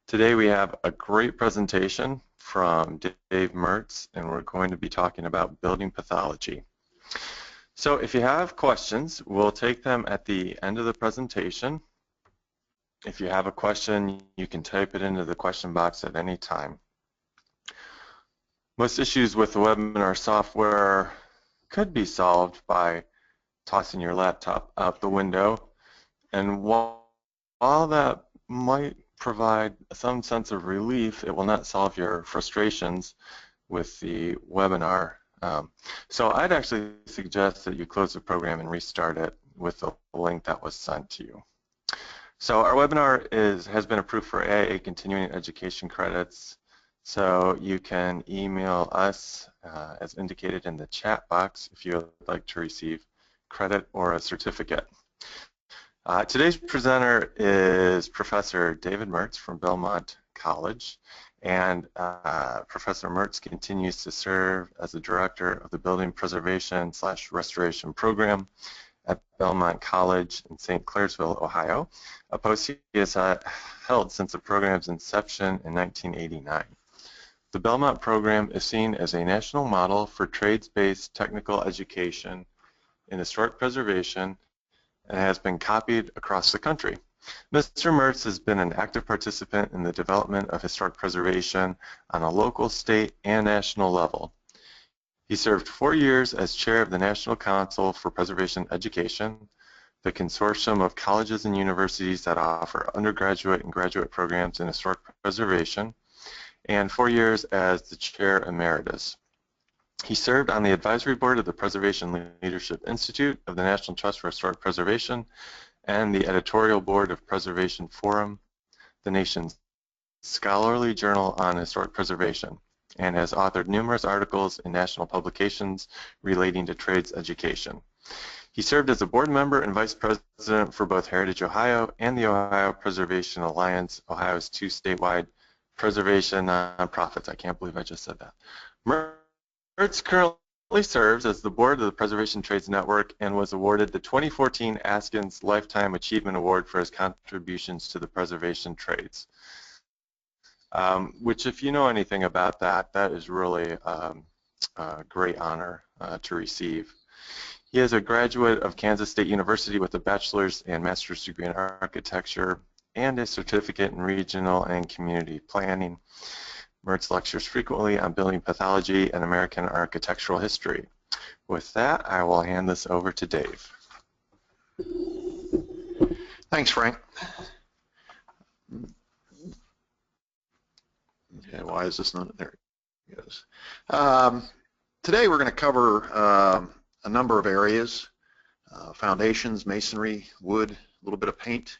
Today we have a great presentation from Dave Mertz, and we're going to be talking about building pathology. So if you have questions, we'll take them at the end of the presentation. If you have a question, you can type it into the question box at any time. Most issues with the webinar software could be solved by tossing your laptop out the window, and while that might provide some sense of relief, it will not solve your frustrations with the webinar. So I'd actually suggest that you close the program and restart it with the link that was sent to you. So our webinar has been approved for AIA continuing education credits. So you can email us as indicated in the chat box if you would like to receive credit or a certificate. Today's presenter is Professor David Mertz from Belmont College, and Professor Mertz continues to serve as the director of the Building Preservation / Restoration Program at Belmont College in St. Clairsville, Ohio, a post he has held since the program's inception in 1989. The Belmont program is seen as a national model for trades-based technical education in historic preservation and has been copied across the country. Mr. Mertz has been an active participant in the development of historic preservation on a local, state, and national level. He served 4 years as chair of the National Council for Preservation Education, the consortium of colleges and universities that offer undergraduate and graduate programs in historic preservation, and 4 years as the chair emeritus. He served on the advisory board of the Preservation Leadership Institute of the National Trust for Historic Preservation and the editorial board of Preservation Forum, the nation's scholarly journal on historic preservation, and has authored numerous articles in national publications relating to trades education. He served as a board member and vice president for both Heritage Ohio and the Ohio Preservation Alliance, Ohio's 2 statewide preservation nonprofits. I can't believe I just said that. Mertz currently serves as the board of the Preservation Trades Network and was awarded the 2014 Askins Lifetime Achievement Award for his contributions to the preservation trades. Which, if you know anything about that, that is really a great honor to receive. He is a graduate of Kansas State University with a bachelor's and master's degree in architecture and a certificate in regional and community planning. Mertz lectures frequently on building pathology and American architectural history. With that, I will hand this over to Dave. Thanks, Frank. Okay, why is this not there? It goes. Today we're going to cover a number of areas: foundations, masonry, wood, a little bit of paint,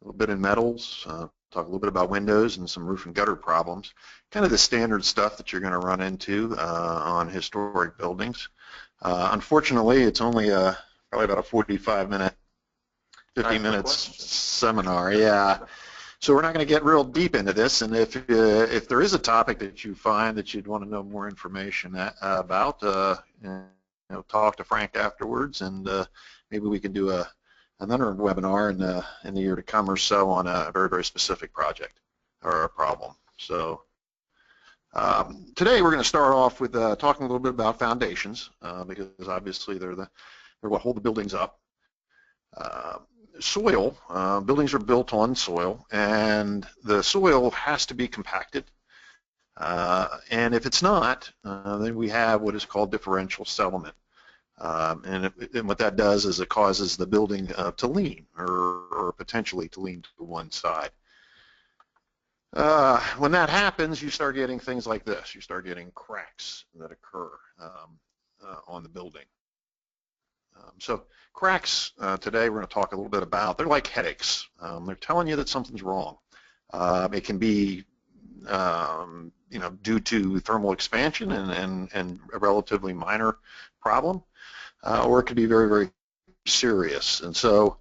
a little bit in metals, talk a little bit about windows and some roof and gutter problems, kind of the standard stuff that you're going to run into on historic buildings. Unfortunately, it's only probably about a 45-minute, 50 minutes seminar. Yeah. So we're not going to get real deep into this, and if there is a topic that you find that you'd want to know more information about, talk to Frank afterwards, and maybe we can do another webinar in the year to come or so on a very, very specific project or a problem. So today we're going to start off with talking a little bit about foundations because obviously they're what hold the buildings up. Soil, buildings are built on soil, and the soil has to be compacted. And if it's not, then we have what is called differential settlement. And what that does is it causes the building to lean or potentially to lean to one side. When that happens, you start getting things like this. You start getting cracks that occur on the building. So cracks today we're going to talk a little bit about. They're like headaches. They're telling you that something's wrong. It can be due to thermal expansion and a relatively minor problem, or it could be very, very serious. And so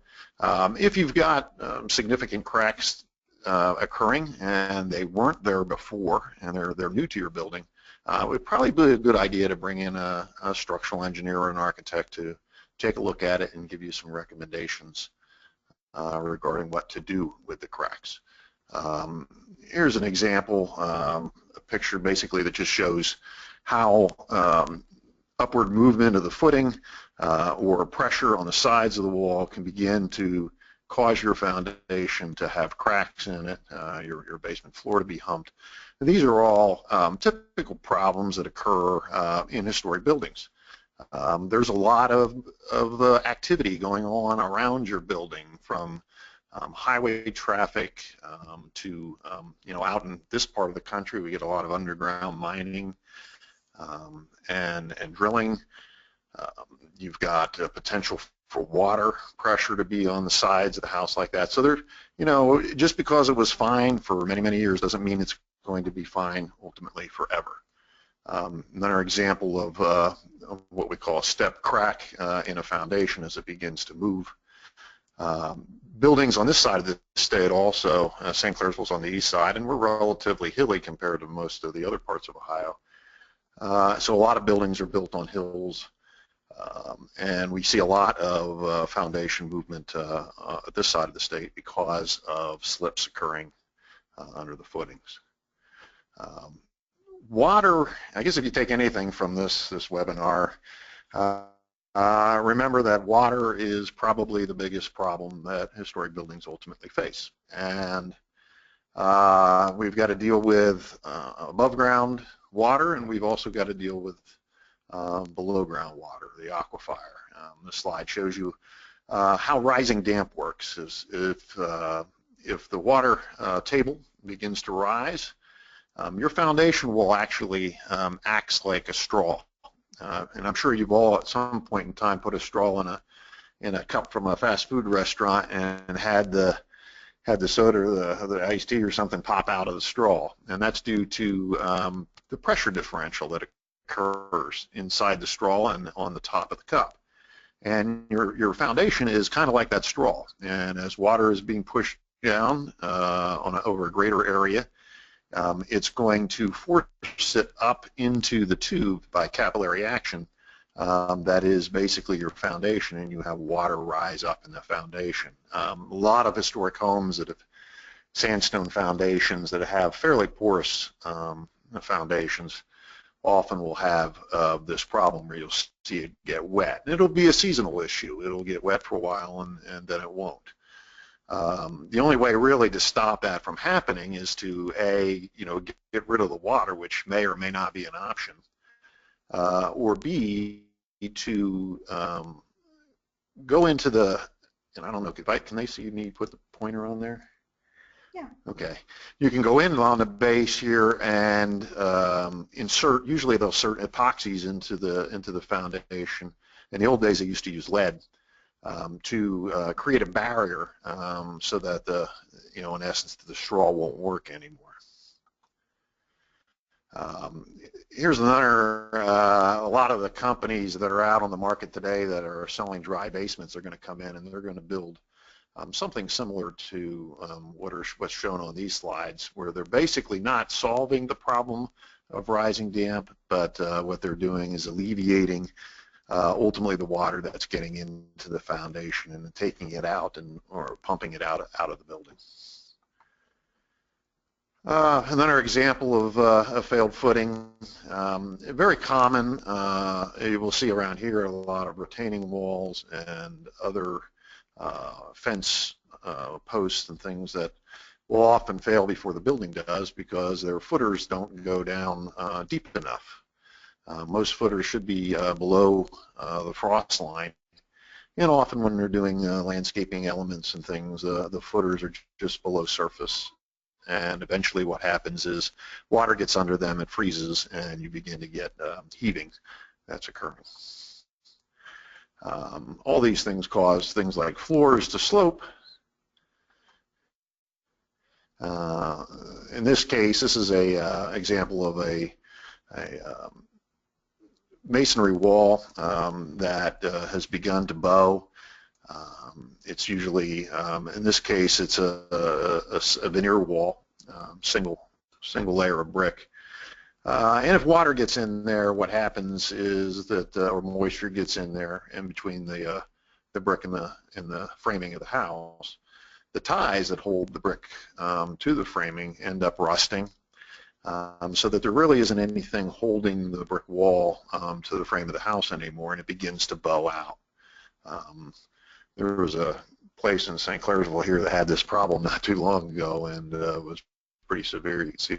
if you've got significant cracks occurring and they weren't there before and they're new to your building, it would probably be a good idea to bring in a structural engineer or an architect to take a look at it and give you some recommendations regarding what to do with the cracks. Here's an example, a picture basically that just shows how upward movement of the footing or pressure on the sides of the wall can begin to cause your foundation to have cracks in it, your basement floor to be humped. And these are all typical problems that occur in historic buildings. There's a lot of activity going on around your building, from highway traffic to, out in this part of the country, we get a lot of underground mining and drilling. You've got potential for water pressure to be on the sides of the house like that. So there, just because it was fine for many, many years doesn't mean it's going to be fine ultimately forever. Another example of what we call a step crack in a foundation as it begins to move. Buildings on this side of the state also, St. Clairsville's on the east side, and we're relatively hilly compared to most of the other parts of Ohio. So a lot of buildings are built on hills, and we see a lot of foundation movement at this side of the state because of slips occurring under the footings. Water, I guess if you take anything from this webinar, remember that water is probably the biggest problem that historic buildings ultimately face. And we've got to deal with above ground water, and we've also got to deal with below ground water, the aquifer. This slide shows you how rising damp works. If the water table begins to rise, your foundation will actually act like a straw. And I'm sure you've all at some point in time put a straw in a cup from a fast food restaurant and had the soda or the iced tea or something pop out of the straw. And that's due to the pressure differential that occurs inside the straw and on the top of the cup. And your foundation is kind of like that straw. And as water is being pushed down over a greater area, it's going to force it up into the tube by capillary action. That is basically your foundation, and you have water rise up in the foundation. A lot of historic homes that have sandstone foundations that have fairly porous foundations often will have this problem where you'll see it get wet. And it'll be a seasonal issue. It'll get wet for a while and then it won't. The only way really to stop that from happening is to get rid of the water, which may or may not be an option, or B, to go into the, and I don't know, can they see me put the pointer on there? Yeah. Okay. You can go in on the base here and insert, usually they'll insert epoxies into the foundation. In the old days they used to use lead. To create a barrier so that in essence, the straw won't work anymore. Here's another, a lot of the companies that are out on the market today that are selling dry basements are going to come in and they're going to build something similar to what's shown on these slides, where they're basically not solving the problem of rising damp, but what they're doing is alleviating ultimately the water that's getting into the foundation and taking it out or pumping it out of the building. Another example of a failed footing, very common, you will see around here a lot of retaining walls and other fence posts and things that will often fail before the building does because their footers don't go down deep enough. Most footers should be below the frost line, and often when they're doing landscaping elements and things, the footers are just below surface. And eventually what happens is water gets under them, it freezes, and you begin to get heaving that's occurring. All these things cause things like floors to slope. In this case, this is a example of a masonry wall that has begun to bow. It's usually, in this case, it's a veneer wall, single layer of brick. And if water gets in there, what happens is that, or moisture gets in there in between the brick and the framing of the house, the ties that hold the brick to the framing end up rusting, so that there really isn't anything holding the brick wall to the frame of the house anymore, and it begins to bow out. There was a place in St. Clairsville here that had this problem not too long ago, and it was pretty severe. You can see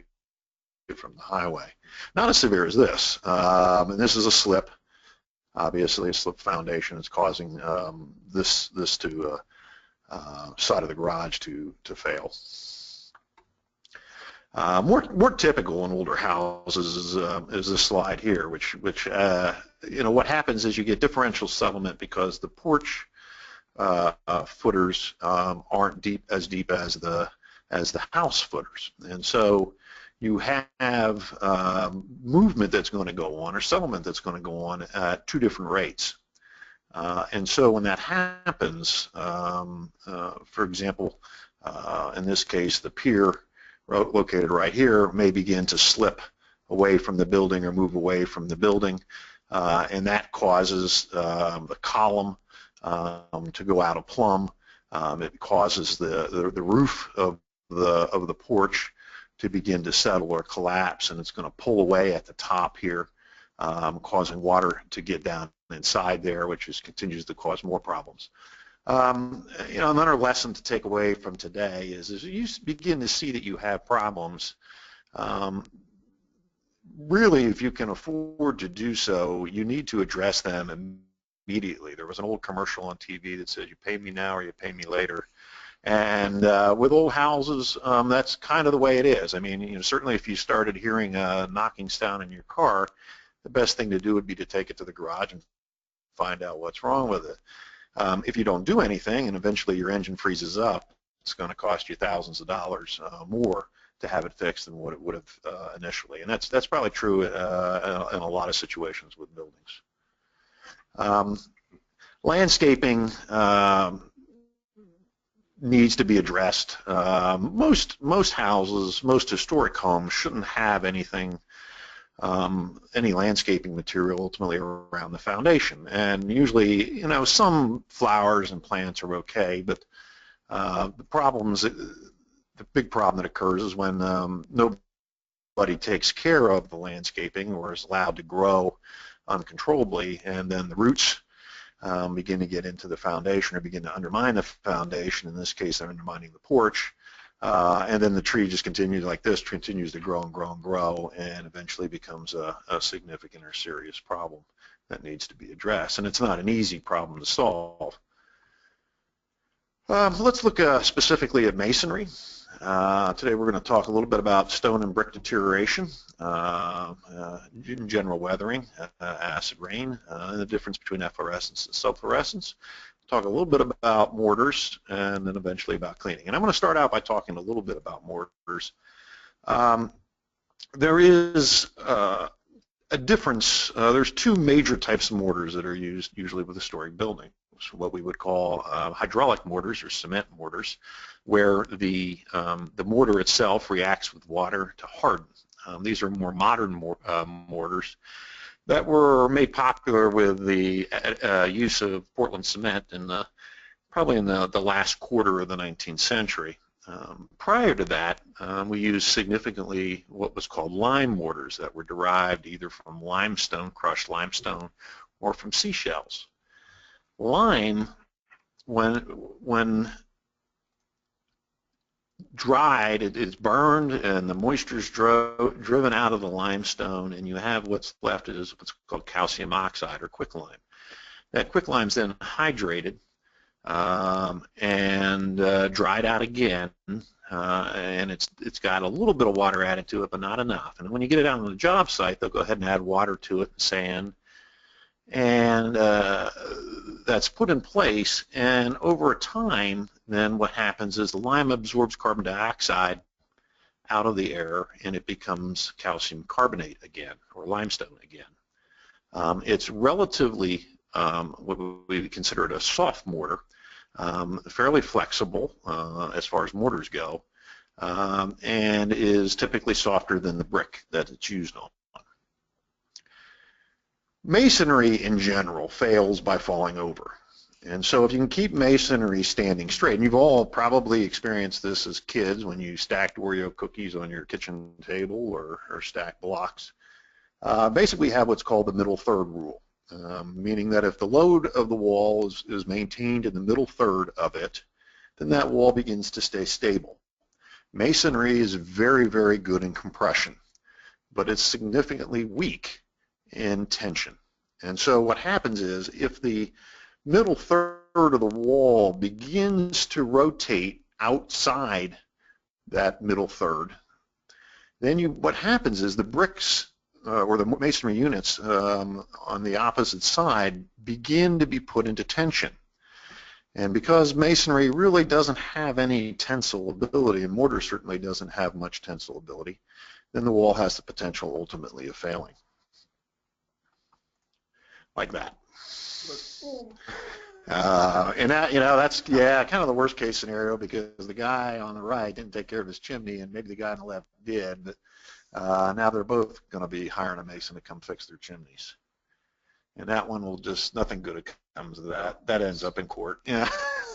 it from the highway. Not as severe as this, and this is a slip. Obviously, a slip foundation is causing this to side of the garage to fail. More typical in older houses is this slide here, which you know, what happens is you get differential settlement because the porch footers aren't as deep as the house footers, and so you have movement that's going to go on, or settlement that's going to go on at two different rates. And so when that happens, for example, in this case, the pier located right here may begin to slip away from the building or move away from the building, and that causes the column to go out of plumb. It causes the roof of the porch to begin to settle or collapse, and it's going to pull away at the top here, causing water to get down inside there, which continues to cause more problems. You know, another lesson to take away from today is as you begin to see that you have problems, really, if you can afford to do so, you need to address them immediately. There was an old commercial on TV that said, "You pay me now or you pay me later." And with old houses, that's kind of the way it is. I mean, you know, certainly if you started hearing knocking sound in your car, the best thing to do would be to take it to the garage and find out what's wrong with it. If you don't do anything and eventually your engine freezes up, it's going to cost you thousands of dollars more to have it fixed than what it would have initially. And that's probably true in a lot of situations with buildings. Landscaping needs to be addressed. Most houses, most historic homes shouldn't have anything, any landscaping material ultimately around the foundation. And usually, you know, some flowers and plants are okay, but the big problem that occurs is when nobody takes care of the landscaping or is allowed to grow uncontrollably, and then the roots begin to get into the foundation or begin to undermine the foundation. In this case, they're undermining the porch, and then the tree just continues like this, continues to grow and grow and grow, and eventually becomes a significant or serious problem that needs to be addressed. And it's not an easy problem to solve. Let's look specifically at masonry. Today we're going to talk a little bit about stone and brick deterioration, general weathering, acid rain, and the difference between efflorescence and subflorescence. Talk a little bit about mortars, and then eventually about cleaning. And I'm going to start out by talking a little bit about mortars. There is a difference. There's two major types of mortars that are used usually with historic buildings. What we would call hydraulic mortars or cement mortars, where the mortar itself reacts with water to harden. These are more modern mortars that were made popular with the use of Portland cement probably in the last quarter of the 19th century. Prior to that, we used significantly what was called lime mortars that were derived either from limestone, crushed limestone, or from seashells. Lime, when dried, it's burned and the moisture is driven out of the limestone, and you have what's left is what's called calcium oxide or quicklime. That quicklime is then hydrated and dried out again, and it's got a little bit of water added to it, but not enough. And when you get it out on the job site, they'll go ahead and add water to it, sand, and that's put in place, and over time then what happens is the lime absorbs carbon dioxide out of the air and it becomes calcium carbonate again, or limestone again. It's relatively what we consider it a soft mortar, fairly flexible as far as mortars go, and is typically softer than the brick that it's used on. Masonry in general fails by falling over. And so if you can keep masonry standing straight, and you've all probably experienced this as kids when you stacked Oreo cookies on your kitchen table or stacked blocks, basically we have what's called the middle third rule, meaning that if the load of the wall is maintained in the middle third of it, then that wall begins to stay stable. Masonry is very, very good in compression, but it's significantly weak in tension. And so what happens is if the middle third of the wall begins to rotate outside that middle third, then what happens is the bricks or the masonry units on the opposite side begin to be put into tension. And because masonry really doesn't have any tensile ability, and mortar certainly doesn't have much tensile ability, then the wall has the potential ultimately of failing. Like that. And that, that's kind of the worst case scenario, because the guy on the right didn't take care of his chimney, and maybe the guy on the left did, but now they're both going to be hiring a mason to come fix their chimneys. And that one will just, nothing good comes of that. That ends up in court. Yeah.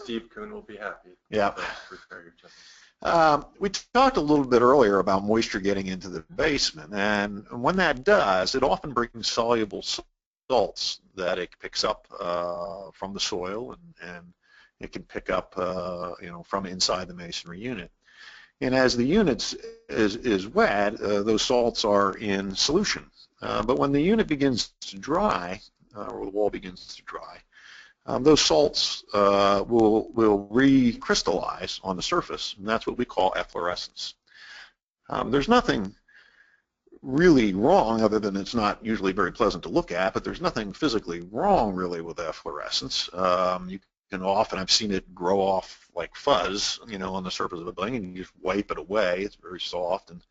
Steve Kuhn will be happy. Yeah. To repair your chimney. We talked a little bit earlier about moisture getting into the basement, and when that does, it often brings soluble salts that it picks up from the soil, and it can pick up from inside the masonry unit. And as the unit is wet, those salts are in solution. But when the unit begins to dry, or the wall begins to dry, those salts will recrystallize on the surface, and that's what we call efflorescence. There's nothing really wrong, other than it's not usually very pleasant to look at, but there's nothing physically wrong really with efflorescence. You can often, I've seen it grow off like fuzz, on the surface of a building, and you just wipe it away. It's very soft, and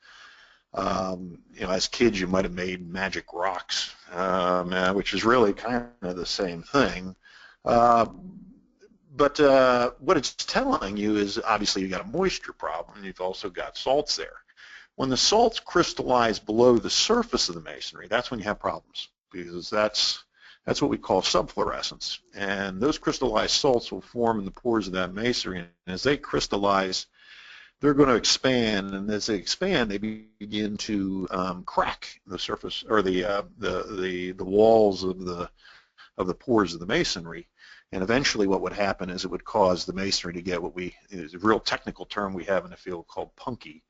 as kids you might have made magic rocks, which is really kind of the same thing. But what it's telling you is obviously you've got a moisture problem, and you've also got salts there. When the salts crystallize below the surface of the masonry, that's when you have problems, because that's what we call subfluorescence. And those crystallized salts will form in the pores of that masonry, and as they crystallize, they're going to expand, and as they expand, they begin to crack the surface, or the walls of the pores of the masonry. And eventually what would happen is it would cause the masonry to get what is a real technical term we have in the field called punky,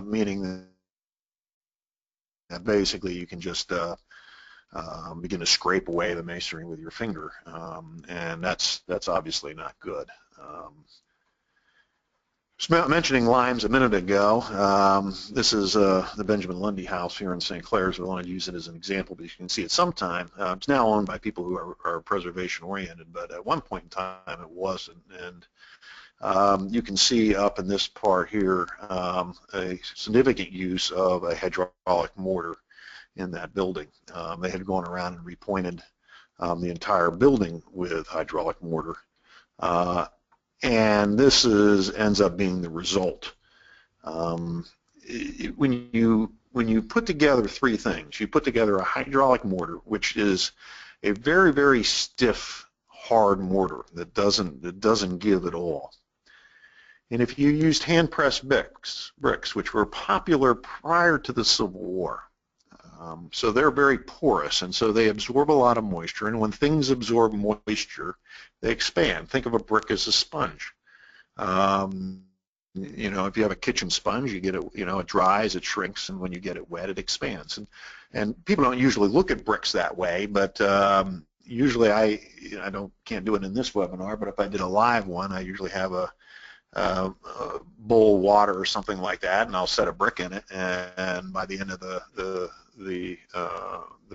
meaning that basically you can just begin to scrape away the masonry with your finger, and that's obviously not good. Mentioning limes a minute ago, this is the Benjamin Lundy House here in St. Clairsville. I wanted to use it as an example, but you can see it sometime. It's now owned by people who are preservation oriented, but at one point in time it wasn't. And you can see up in this part here a significant use of a hydraulic mortar in that building. They had gone around and repointed the entire building with hydraulic mortar. And this ends up being the result. When you put together three things, you put together a hydraulic mortar, which is a very, very stiff, hard mortar that doesn't give at all. And if you used hand-pressed bricks, which were popular prior to the Civil War, so they're very porous, and so they absorb a lot of moisture, and when things absorb moisture, they expand. Think of a brick as a sponge. If you have a kitchen sponge, you get it, it dries, it shrinks, and when you get it wet, it expands. And people don't usually look at bricks that way, but usually I can't do it in this webinar, but if I did a live one, I usually have a bowl of water or something like that, and I'll set a brick in it, and by the end of the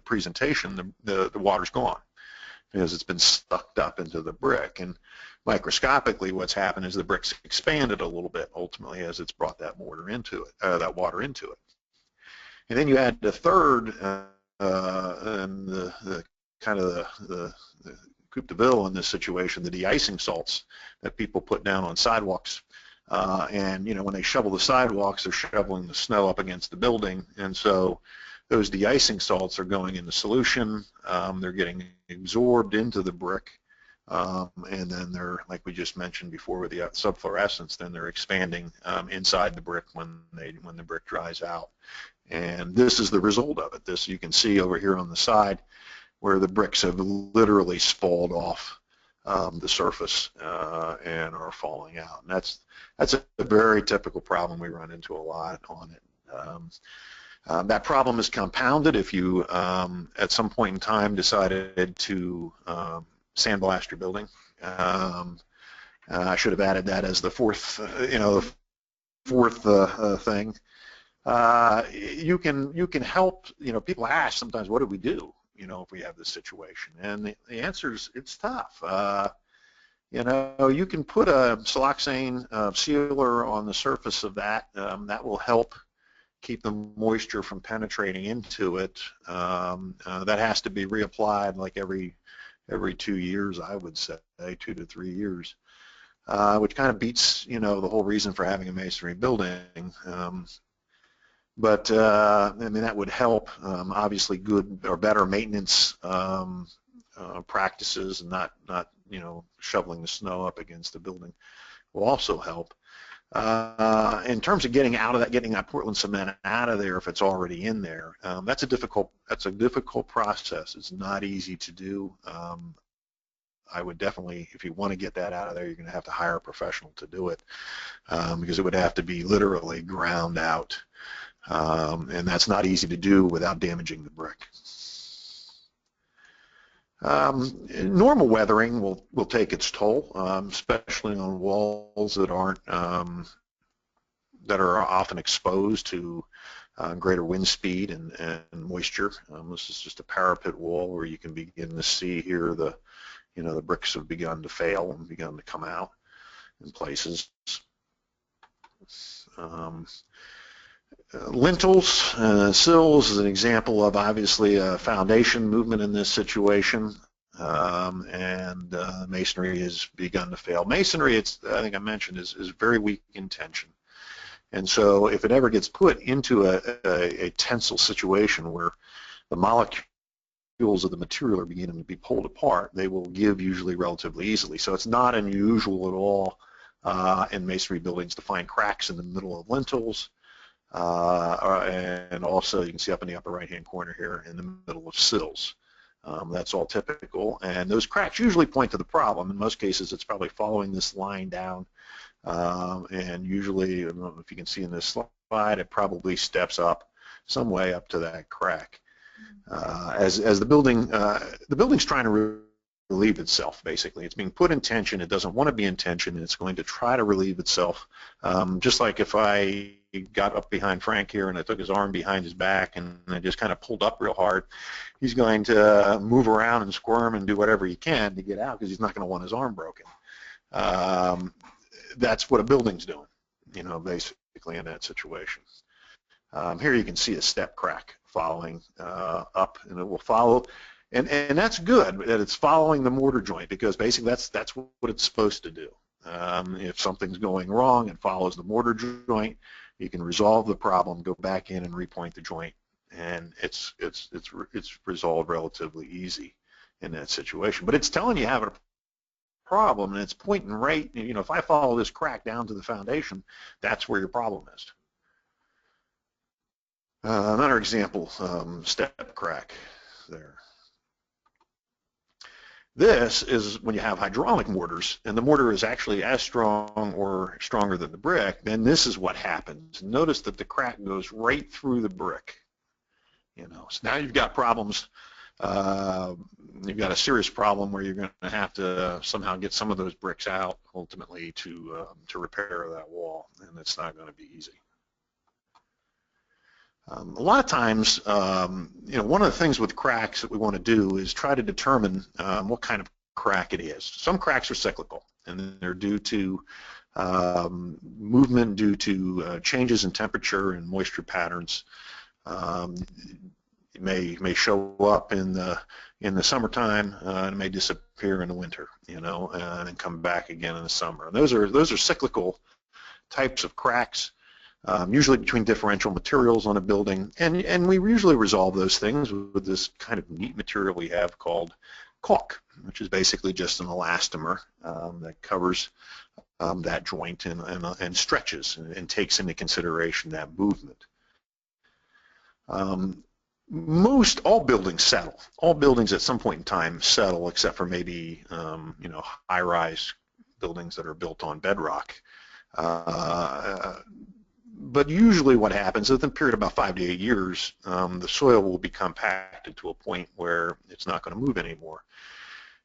presentation, the water's gone because it's been sucked up into the brick. And microscopically, what's happened is the brick's expanded a little bit ultimately as it's brought that water into it. And then you add the third, and the kind of the coup de ville in this situation, the de-icing salts that people put down on sidewalks. And when they shovel the sidewalks, they're shoveling the snow up against the building, and so those de-icing salts are going into solution. They're getting absorbed into the brick, and then they're, like we just mentioned before with the subfluorescence, then they're expanding inside the brick when the brick dries out. And this is the result of it. This you can see over here on the side where the bricks have literally spalled off the surface and are falling out. And that's a very typical problem we run into a lot on it. That problem is compounded if you at some point in time decided to sandblast your building. I should have added that as the fourth, thing. You can help. People ask sometimes, what do we do? If we have this situation, and the answer is it's tough. You can put a siloxane sealer on the surface of that. That will help keep the moisture from penetrating into it. That has to be reapplied like every 2 years, I would say, 2 to 3 years, which kind of beats the whole reason for having a masonry building. But I mean, that would help. Obviously, good or better maintenance practices, and not shoveling the snow up against the building will also help. In terms of getting that Portland cement out of there if it's already in there, that's a difficult process. It's not easy to do. I would definitely, if you want to get that out of there, you're going to have to hire a professional to do it, because it would have to be literally ground out, and that's not easy to do without damaging the brick. Normal weathering will take its toll, especially on walls that are often exposed to greater wind speed and moisture. This is just a parapet wall where you can begin to see here the bricks have begun to fail and begun to come out in places. Lintels, sills is an example of obviously a foundation movement in this situation, and masonry has begun to fail. Masonry, I think I mentioned, is very weak in tension, and so if it ever gets put into a tensile situation where the molecules of the material are beginning to be pulled apart, they will give usually relatively easily. So it's not unusual at all in masonry buildings to find cracks in the middle of lintels. And also you can see up in the upper right hand corner here in the middle of sills. That's all typical, and those cracks usually point to the problem. In most cases it's probably following this line down, and usually, I don't know if you can see in this slide, it probably steps up some way up to that crack. As the building's trying to relieve itself, basically. It's being put in tension. It doesn't want to be in tension, and it's going to try to relieve itself. Just like if I got up behind Frank here and I took his arm behind his back and I just kind of pulled up real hard, he's going to move around and squirm and do whatever he can to get out because he's not going to want his arm broken. That's what a building's doing, basically in that situation. Here you can see a step crack following up, and it will follow. And that's good that it's following the mortar joint, because basically that's what it's supposed to do. If something's going wrong, it follows the mortar joint. You can resolve the problem, go back in and repoint the joint, and it's resolved relatively easy in that situation. But it's telling you have a problem, and it's pointing right. If I follow this crack down to the foundation, that's where your problem is. Another example, step crack there. This is when you have hydraulic mortars, and the mortar is actually as strong or stronger than the brick, then this is what happens. Notice that the crack goes right through the brick. So now you've got problems. You've got a serious problem where you're going to have to somehow get some of those bricks out ultimately to repair that wall, and it's not going to be easy. A lot of times, one of the things with cracks that we want to do is try to determine what kind of crack it is. Some cracks are cyclical, and they're due to movement, due to changes in temperature and moisture patterns. It may show up in the summertime, and it may disappear in the winter, and then come back again in the summer. And those are cyclical types of cracks. Usually between differential materials on a building, and we usually resolve those things with this kind of neat material we have called caulk, which is basically just an elastomer that covers that joint and stretches and takes into consideration that movement. All buildings settle. All buildings at some point in time settle, except for maybe high-rise buildings that are built on bedrock. But usually what happens is within a period of about 5 to 8 years, the soil will be compacted to a point where it's not going to move anymore.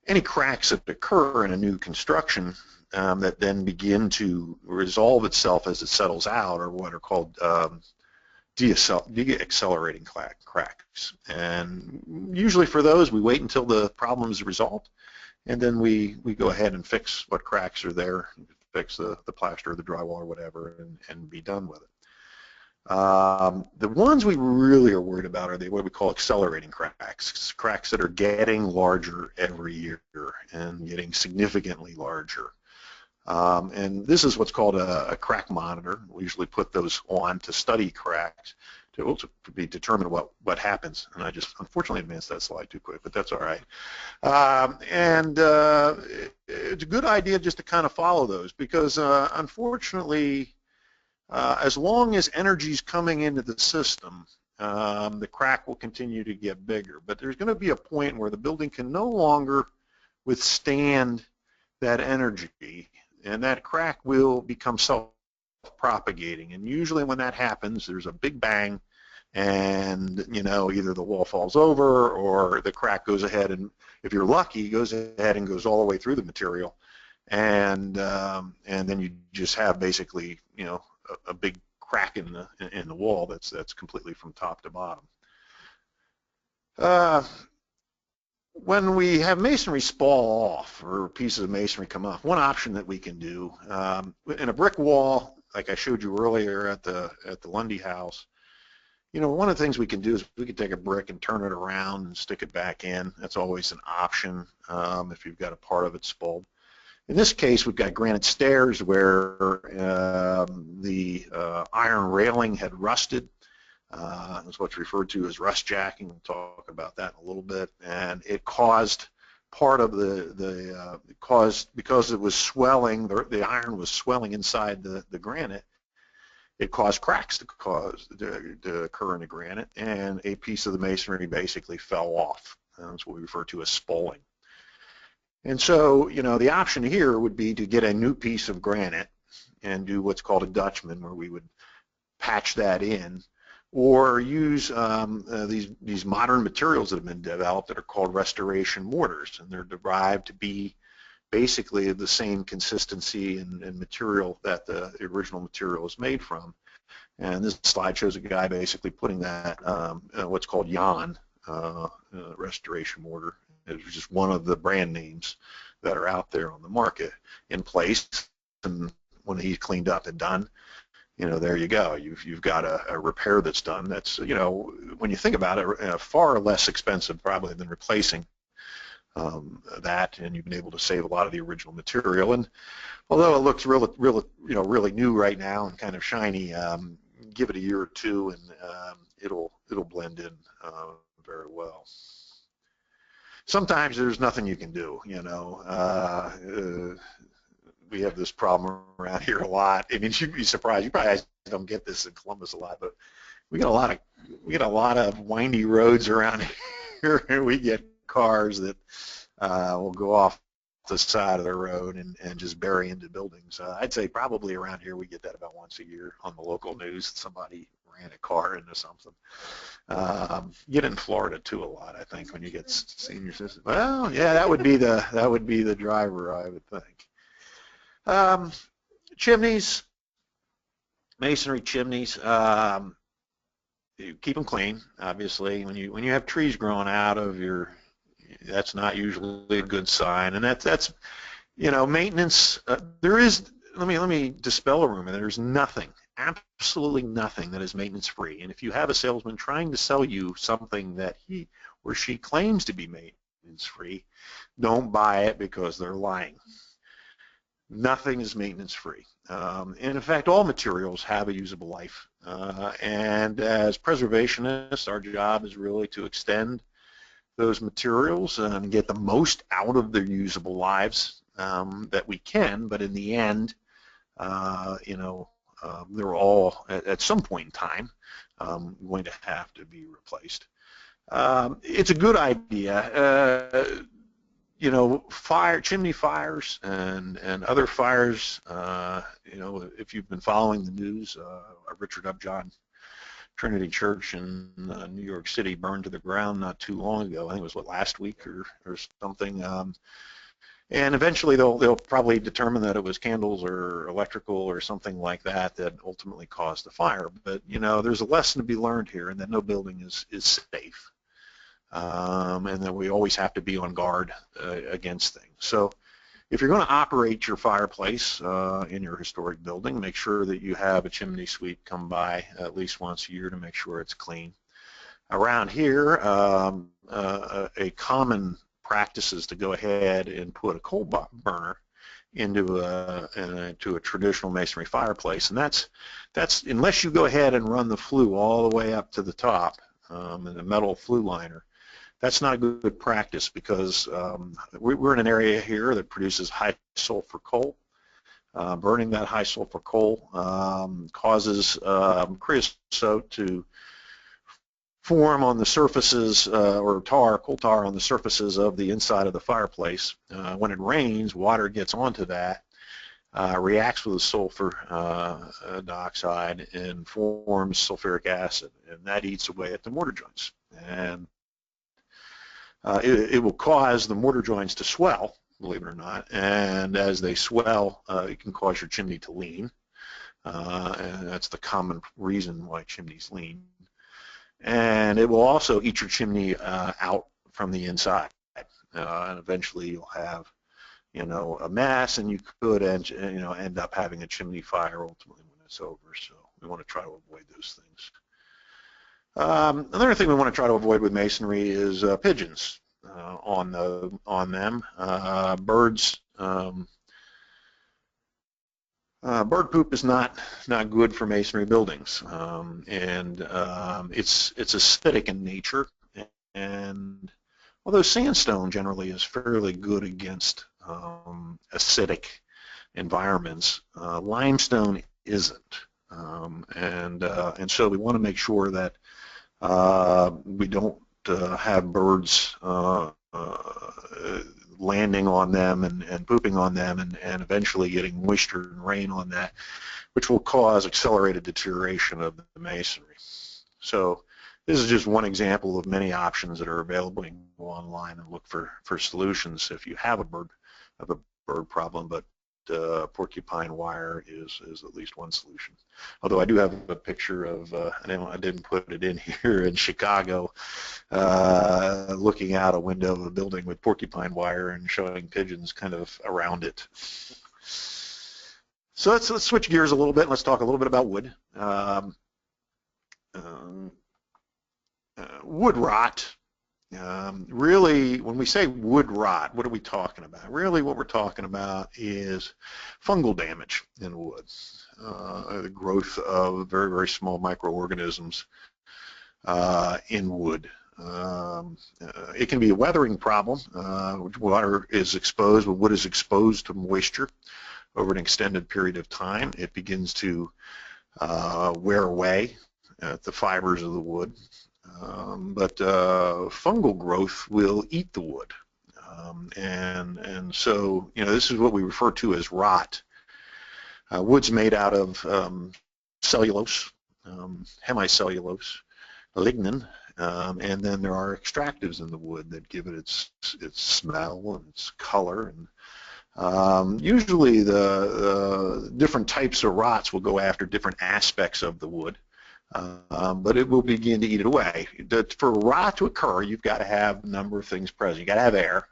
Any cracks that occur in a new construction that then begin to resolve itself as it settles out are what are called deaccelerating cracks. And usually for those, we wait until the problem is resolved, and then we go ahead and fix what cracks are there, fix the plaster or the drywall or whatever, and be done with it. The ones we really are worried about are what we call accelerating cracks that are getting larger every year and getting significantly larger. And this is what's called a crack monitor. We usually put those on to study cracks to determine what happens. And I just unfortunately advanced that slide too quick, but that's all right. It's a good idea just to kind of follow those because unfortunately, as long as energy is coming into the system, the crack will continue to get bigger. But there's going to be a point where the building can no longer withstand that energy, and that crack will become self-propagating. And usually when that happens, there's a big bang, and either the wall falls over or the crack goes ahead, and if you're lucky, goes ahead and goes all the way through the material, and then you just have basically a big crack in the wall that's completely from top to bottom. When we have masonry spall off or pieces of masonry come off, one option that we can do in a brick wall, like I showed you earlier at the Lundy house, one of the things we can do is we can take a brick and turn it around and stick it back in. That's always an option if you've got a part of it spalled. In this case, we've got granite stairs where the iron railing had rusted. That's what's referred to as rust jacking. We'll talk about that in a little bit. And it caused part of because it was swelling, the iron was swelling inside the granite. It caused cracks to occur in the granite, and a piece of the masonry basically fell off. That's what we refer to as spalling. And so, the option here would be to get a new piece of granite and do what's called a Dutchman, where we would patch that in, or use these modern materials that have been developed that are called restoration mortars, and they're derived to be basically the same consistency and material that the original material is made from. And this slide shows a guy basically putting that, what's called Jan restoration mortar. It's just one of the brand names that are out there on the market in place. And when he's cleaned up and done, there you go. You've got a repair that's done. That's, when you think about it, far less expensive probably than replacing that, and you've been able to save a lot of the original material. And although it looks really new right now and kind of shiny, give it a year or two, and it'll blend in very well. Sometimes there's nothing you can do. We have this problem around here a lot. I mean, you'd be surprised. You probably don't get this in Columbus a lot, but we get a lot of windy roads around here, and we get cars that will go off the side of the road and just bury into buildings. I'd say probably around here we get that about once a year on the local news. Somebody ran a car into something. You get in Florida too a lot, I think, when you get senior citizens. Well, yeah, that would be the driver, I would think. Chimneys, masonry chimneys. You keep them clean, obviously. When you have trees growing out of that's not usually a good sign, and that's maintenance. Let me dispel a rumor. There's nothing, absolutely nothing, that is maintenance free. And if you have a salesman trying to sell you something that he or she claims to be maintenance free, don't buy it, because they're lying. Nothing is maintenance free. And in fact, all materials have a usable life. And as preservationists, our job is really to extend those materials and get the most out of their usable lives that we can, but in the end, they're all, at some point in time, going to have to be replaced. It's a good idea. Chimney fires and other fires, if you've been following the news, Richard Upjohn Trinity Church in New York City burned to the ground not too long ago. I think it was, last week or something. And eventually they'll probably determine that it was candles or electrical or something like that that ultimately caused the fire. But, there's a lesson to be learned here, and that no building is safe. And that we always have to be on guard against things. So if you're going to operate your fireplace in your historic building, make sure that you have a chimney sweep come by at least once a year to make sure it's clean. Around here, a common practice is to go ahead and put a coal burner into a traditional masonry fireplace, and that's unless you go ahead and run the flue all the way up to the top in the metal flue liner. That's not a good practice, because we're in an area here that produces high sulfur coal. Burning that high sulfur coal causes creosote to form on the surfaces, or coal tar on the surfaces of the inside of the fireplace. When it rains, water gets onto that, reacts with the sulfur dioxide and forms sulfuric acid, and that eats away at the mortar joints. And it will cause the mortar joints to swell, believe it or not, and as they swell, it can cause your chimney to lean, and that's the common reason why chimneys lean. And it will also eat your chimney out from the inside, and eventually you'll have, a mess, and you could end up having a chimney fire ultimately when it's over. So we want to try to avoid those things. Another thing we want to try to avoid with masonry is pigeons on them. Birds. Bird poop is not good for masonry buildings, and it's acidic in nature. And although sandstone generally is fairly good against acidic environments, limestone isn't. And so we want to make sure that we don't have birds landing on them and pooping on them and eventually getting moisture and rain on that, which will cause accelerated deterioration of the masonry. So this is just one example of many options that are available. You can go online and look for solutions if you have a bird problem, but porcupine wire is at least one solution. Although I do have a picture of, I didn't put it in here, in Chicago, looking out a window of a building with porcupine wire and showing pigeons kind of around it. So let's switch gears a little bit and let's talk a little bit about wood. Wood rot. Really, when we say wood rot, what are we talking about? Really, what we're talking about is fungal damage in wood, the growth of very, very small microorganisms in wood. It can be a weathering problem. Water is exposed, when wood is exposed to moisture over an extended period of time, it begins to wear away at the fibers of the wood. But fungal growth will eat the wood, and so this is what we refer to as rot. Wood's made out of cellulose, hemicellulose, lignin, and then there are extractives in the wood that give it its smell and its color. And usually the different types of rots will go after different aspects of the wood. But it will begin to eat it away. For rot to occur, you've got to have a number of things present. You've got to have air,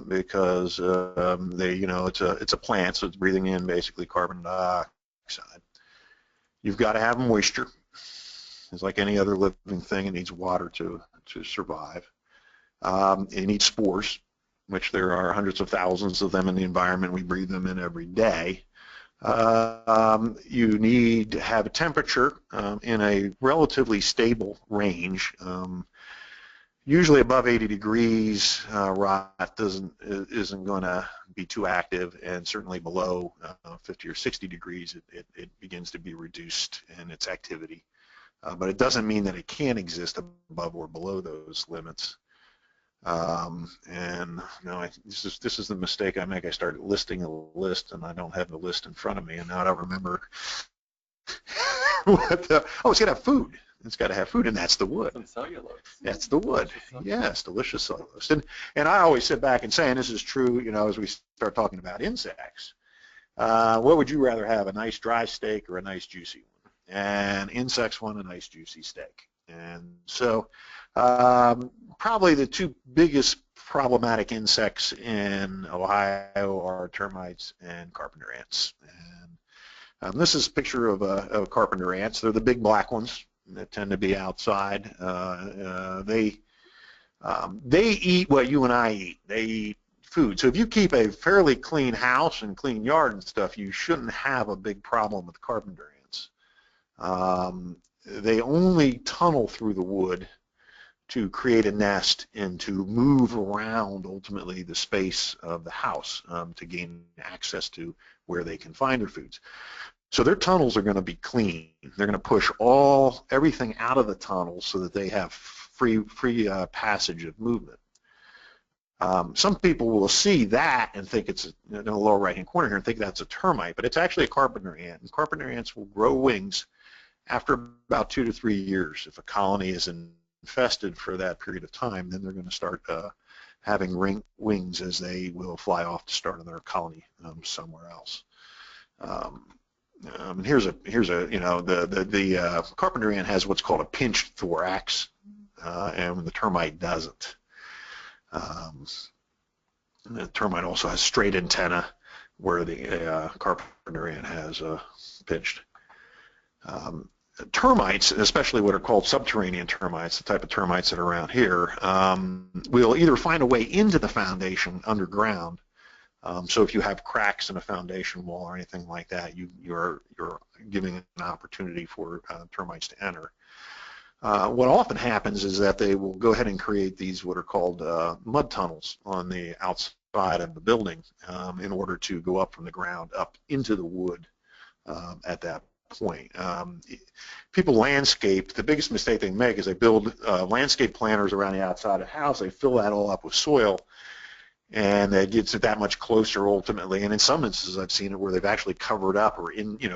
because it's a plant, so it's breathing in basically carbon dioxide. You've got to have moisture. It's like any other living thing; it needs water to survive. It needs spores, which there are hundreds of thousands of them in the environment. We breathe them in every day. You need to have a temperature in a relatively stable range. Usually above 80 degrees, rot isn't going to be too active, and certainly below 50 or 60 degrees, it begins to be reduced in its activity. But it doesn't mean that it can't exist above or below those limits. And no, this is the mistake I make. I start listing a list, and I don't have the list in front of me, and now I don't remember what the, oh, it's got to have food. It's got to have food, and that's the wood. Some cellulose. That's the wood. Yes, delicious cellulose. And I always sit back and say, and this is true, you know, as we start talking about insects, what would you rather have, a nice dry steak or a nice juicy one? And insects want a nice juicy steak. And so probably the two biggest problematic insects in Ohio are termites and carpenter ants. And this is a picture of carpenter ants. They're the big black ones that tend to be outside. They eat what you and I eat. They eat food. So if you keep a fairly clean house and clean yard and stuff, you shouldn't have a big problem with carpenter ants. They only tunnel through the wood to create a nest and to move around ultimately the space of the house to gain access to where they can find their foods. So their tunnels are going to be clean. They're going to push everything out of the tunnels so that they have free passage of movement. Some people will see that and think it's in the lower right-hand corner here and think that's a termite, but it's actually a carpenter ant. And carpenter ants will grow wings after about 2 to 3 years. If a colony is infested for that period of time, then they're going to start having wings as they will fly off to start another colony somewhere else. And here's a you know, the carpenter ant has what's called a pinched thorax, and the termite doesn't. The termite also has straight antenna, where the carpenter ant has pinched. Termites, especially what are called subterranean termites, the type of termites that are around here, will either find a way into the foundation underground. So if you have cracks in a foundation wall or anything like that, you're giving an opportunity for termites to enter. What often happens is that they will go ahead and create these what are called mud tunnels on the outside of the building in order to go up from the ground up into the wood at that point. People landscape, the biggest mistake they make is they build landscape planters around the outside of the house. They fill that all up with soil, and it gets it that much closer ultimately. And in some instances, I've seen it where they've actually covered up or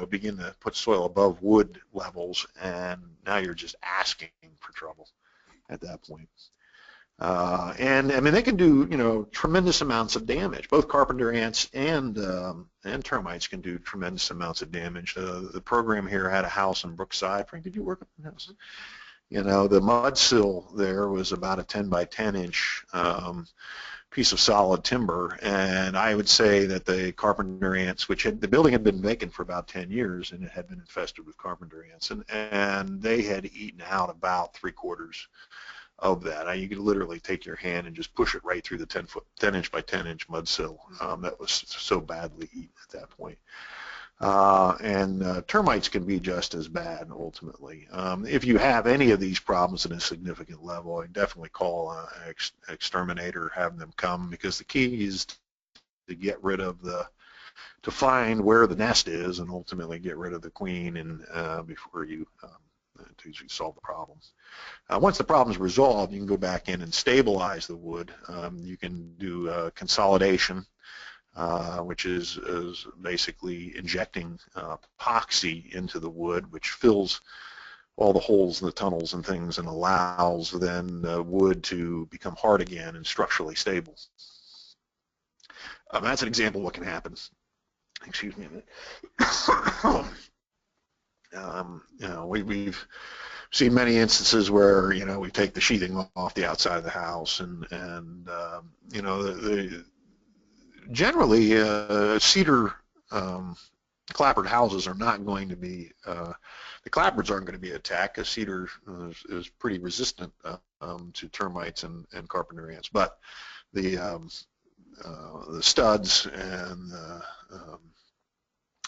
begin to put soil above wood levels, and now you're just asking for trouble at that point. And I mean, they can do tremendous amounts of damage. Both carpenter ants and termites can do tremendous amounts of damage. The program here had a house in Brookside. Frank, did you work at the house? The mud sill there was about a 10 by 10 inch piece of solid timber, and I would say that the carpenter ants, the building had been vacant for about 10 years, and it had been infested with carpenter ants, and they had eaten out about 3/4 of that. You could literally take your hand and just push it right through the 10 inch by 10 inch mud sill that was so badly eaten at that point. And termites can be just as bad ultimately. If you have any of these problems at a significant level, I definitely call an exterminator, have them come, because the key is to get rid of to find where the nest is and ultimately get rid of the queen and before you to solve the problem. Once the problem is resolved, you can go back in and stabilize the wood. You can do consolidation, which is basically injecting epoxy into the wood, which fills all the holes in the tunnels and things and allows then the wood to become hard again and structurally stable. That's an example of what can happen. Excuse me a minute. We've seen many instances where we take the sheathing off the outside of the house, and generally cedar clapboard houses are not going to be the clapboards aren't going to be attacked, because cedar is pretty resistant to termites and carpenter ants, but the studs and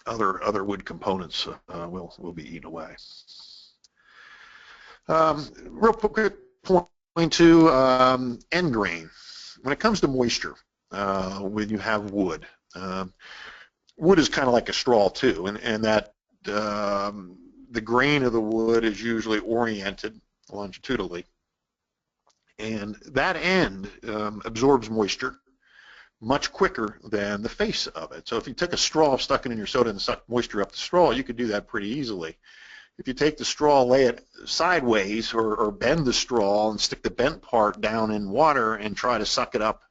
other wood components will be eaten away. Real quick point to end grain. When it comes to moisture, when you have wood, wood is kind of like a straw too, and that the grain of the wood is usually oriented longitudinally, and that end absorbs moisture much quicker than the face of it. So if you took a straw, stuck it in your soda, and sucked moisture up the straw, you could do that pretty easily. If you take the straw, lay it sideways, or bend the straw and stick the bent part down in water and try to suck it up,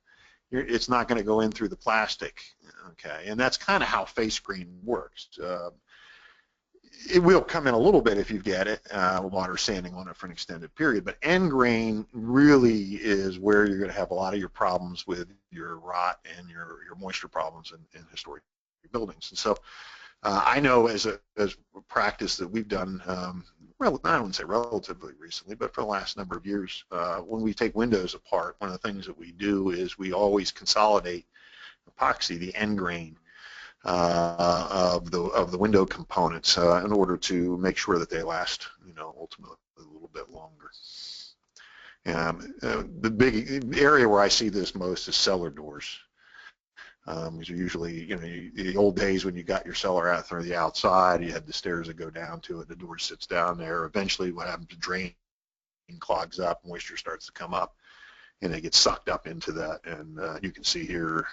it's not going to go in through the plastic. Okay, and that's kind of how face grain works. It will come in a little bit if you get it, water sanding on it for an extended period, but end grain really is where you're going to have a lot of your problems with your rot and your moisture problems in historic buildings. And so I know as a practice that we've done, I wouldn't say relatively recently, but for the last number of years, when we take windows apart, one of the things that we do is we always consolidate epoxy, the end grain, of the window components in order to make sure that they last, ultimately a little bit longer. The big area where I see this most is cellar doors. These are usually, the old days when you got your cellar out through the outside, you had the stairs that go down to it, the door sits down there. Eventually what happens, the drain clogs up, moisture starts to come up, and it gets sucked up into that, and you can see here,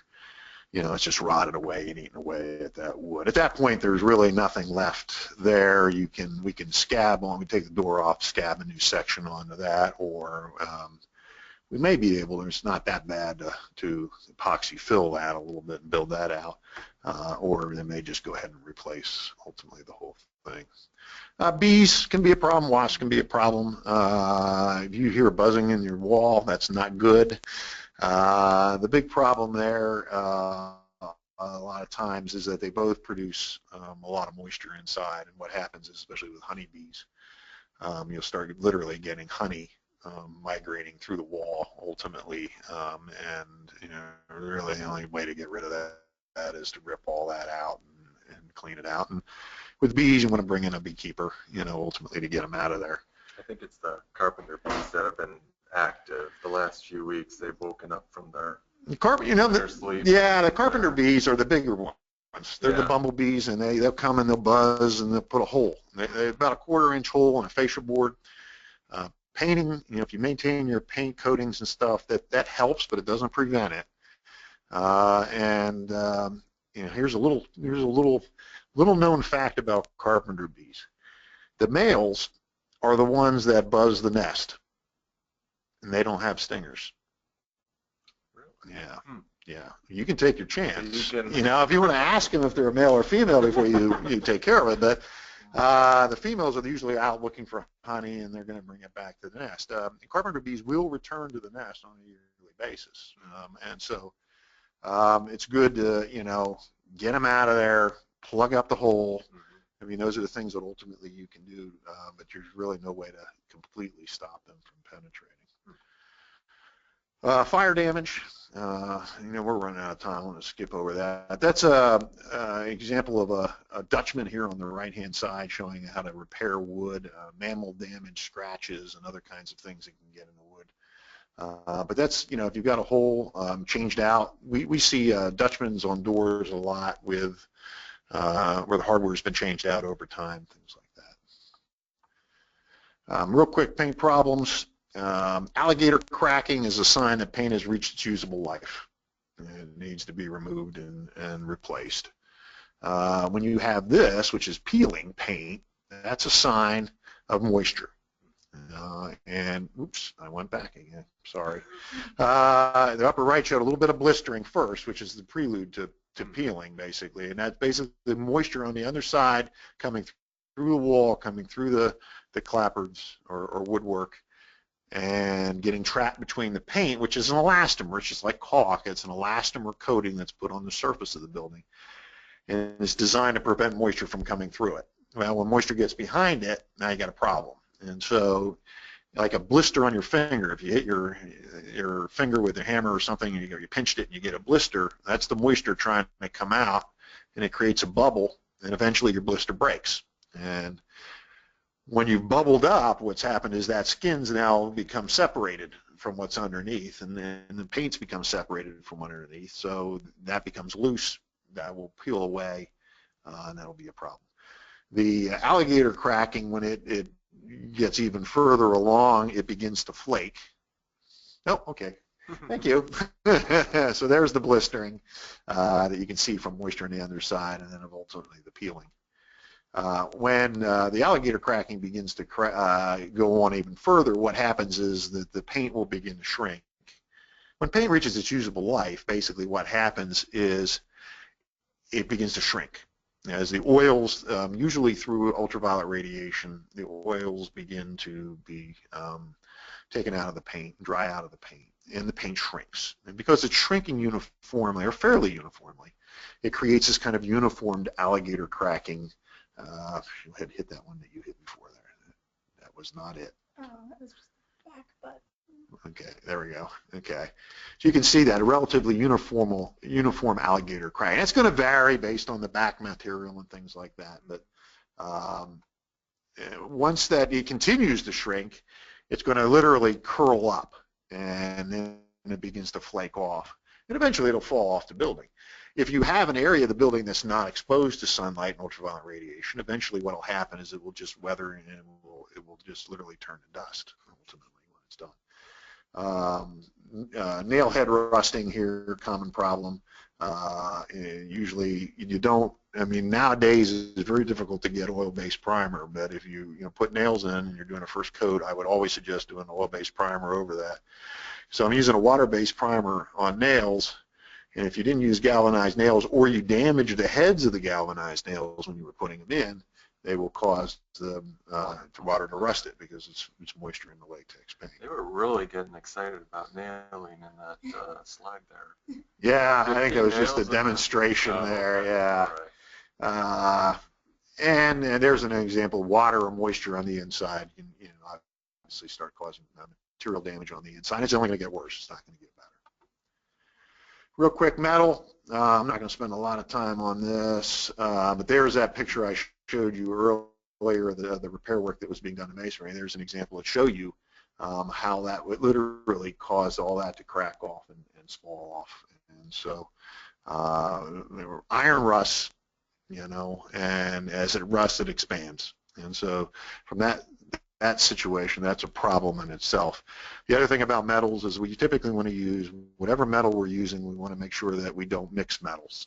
it's just rotted away and eaten away at that wood. At that point, there's really nothing left there. We can scab on, we take the door off, scab a new section onto that, or we may be able, and it's not that bad to epoxy fill that a little bit and build that out, or they may just go ahead and replace ultimately the whole thing. Bees can be a problem, wasps can be a problem. If you hear buzzing in your wall, that's not good. The big problem there a lot of times is that they both produce a lot of moisture inside, and what happens is, especially with honeybees, you'll start literally getting honey migrating through the wall ultimately, and really the only way to get rid of that is to rip all that out and clean it out. And with bees, you want to bring in a beekeeper, ultimately to get them out of there. I think it's the carpenter bees that have been active the last few weeks. They've woken up from their sleep. Yeah, the carpenter bees are the bigger ones. They're the bumblebees, and they'll come and they'll buzz and they'll put a hole. They're about a 1/4-inch hole in a fascia board. Painting, if you maintain your paint coatings and stuff, that helps, but it doesn't prevent it. Here's a little known fact about carpenter bees. The males are the ones that buzz the nest, and they don't have stingers. Really? Yeah. Yeah. You can take your chance. If you want to ask them if they're a male or female before you take care of it, but the females are usually out looking for honey, and they're going to bring it back to the nest. Carpenter bees will return to the nest on a yearly basis, and so it's good to get them out of there, plug up the hole. I mean, those are the things that ultimately you can do, but there's really no way to completely stop them from penetrating. Fire damage, we're running out of time. I want to skip over that. That's an example of a Dutchman here on the right-hand side showing how to repair wood, mammal damage, scratches, and other kinds of things that can get in the wood. But that's, if you've got a hole changed out, we see Dutchmans on doors a lot with where the hardware's been changed out over time, things like that. Real quick, paint problems. Alligator cracking is a sign that paint has reached its usable life. It needs to be removed and replaced. When you have this, which is peeling paint, that's a sign of moisture. And oops, I went back again, sorry. The upper right showed a little bit of blistering first, which is the prelude to peeling, basically. And that's basically the moisture on the underside coming through the wall, coming through the clapboards or woodwork, and getting trapped between the paint, which is an elastomer. It's just like caulk. It's an elastomer coating that's put on the surface of the building, and it's designed to prevent moisture from coming through it. Well, when moisture gets behind it, now you got a problem. And so, like a blister on your finger, if you hit your finger with a hammer or something, and you pinched it and you get a blister, that's the moisture trying to come out, and it creates a bubble, and eventually your blister breaks. And When you've bubbled up, what's happened is that skin's now become separated from what's underneath, and then the paint's become separated from underneath, so that becomes loose. That will peel away, and that'll be a problem. The alligator cracking, when it gets even further along, it begins to flake. Oh, okay. Thank you. So there's the blistering that you can see from moisture on the underside, and then ultimately the peeling. When the alligator cracking begins to go on even further, what happens is that the paint will begin to shrink. When paint reaches its usable life, basically what happens is it begins to shrink. As the oils, usually through ultraviolet radiation, the oils begin to be taken out of the paint, dry out of the paint, and the paint shrinks. And because it's shrinking uniformly, or fairly uniformly, it creates this kind of uniformed alligator cracking. You had hit that one that you hit before there. That was not it. Oh, it was just back butt. Okay, there we go. Okay, so you can see that a relatively uniform alligator cracking. It's going to vary based on the back material and things like that, but once that it continues to shrink, it's going to literally curl up, and then it begins to flake off, and eventually it'll fall off the building. If you have an area of the building that's not exposed to sunlight and ultraviolet radiation, eventually what will happen is it will just weather, and it will just literally turn to dust ultimately when it's done. Nail head rusting here, common problem. Usually you don't, I mean, nowadays it's very difficult to get oil-based primer, but if you put nails in and you're doing a first coat, I would always suggest doing an oil-based primer over that. So I'm using a water-based primer on nails, and if you didn't use galvanized nails, or you damaged the heads of the galvanized nails when you were putting them in, they will cause the water to rust it because it's moisture in the latex paint. They were really getting excited about nailing in that slide there. Yeah, I think it was just a demonstration there. Okay. Yeah. Right. And there's an example: water or moisture on the inside can, obviously start causing material damage on the inside. It's only going to get worse. It's not going to get better. Real quick, metal. I'm not going to spend a lot of time on this, but there's that picture I showed you earlier of the repair work that was being done in Masonry. There's an example to show you how that would literally cause all that to crack off and fall off. And so there were iron rusts, and as it rusts, it expands. And so from that situation, that's a problem in itself. The other thing about metals is we typically want to use whatever metal we're using, we want to make sure that we don't mix metals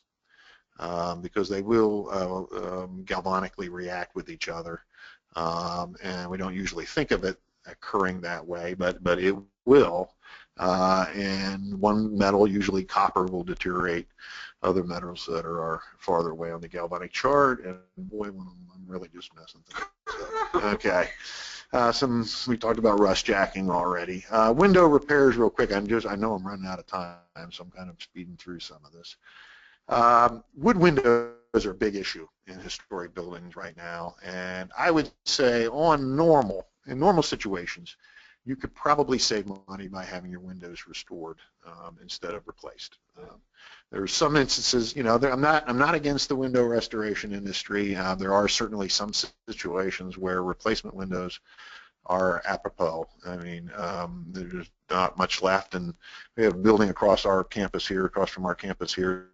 because they will galvanically react with each other, and we don't usually think of it occurring that way, but it will. And one metal, usually copper, will deteriorate other metals that are farther away on the galvanic chart, and boy, I'm really just messing things up. Okay. We talked about rust jacking already. Window repairs real quick. I know I'm running out of time, so I'm kind of speeding through some of this. Wood windows are a big issue in historic buildings right now, and I would say in normal situations, you could probably save money by having your windows restored instead of replaced. There are some instances, I'm not against the window restoration industry. There are certainly some situations where replacement windows are apropos. I mean, there's not much left, and we have a building across from our campus here,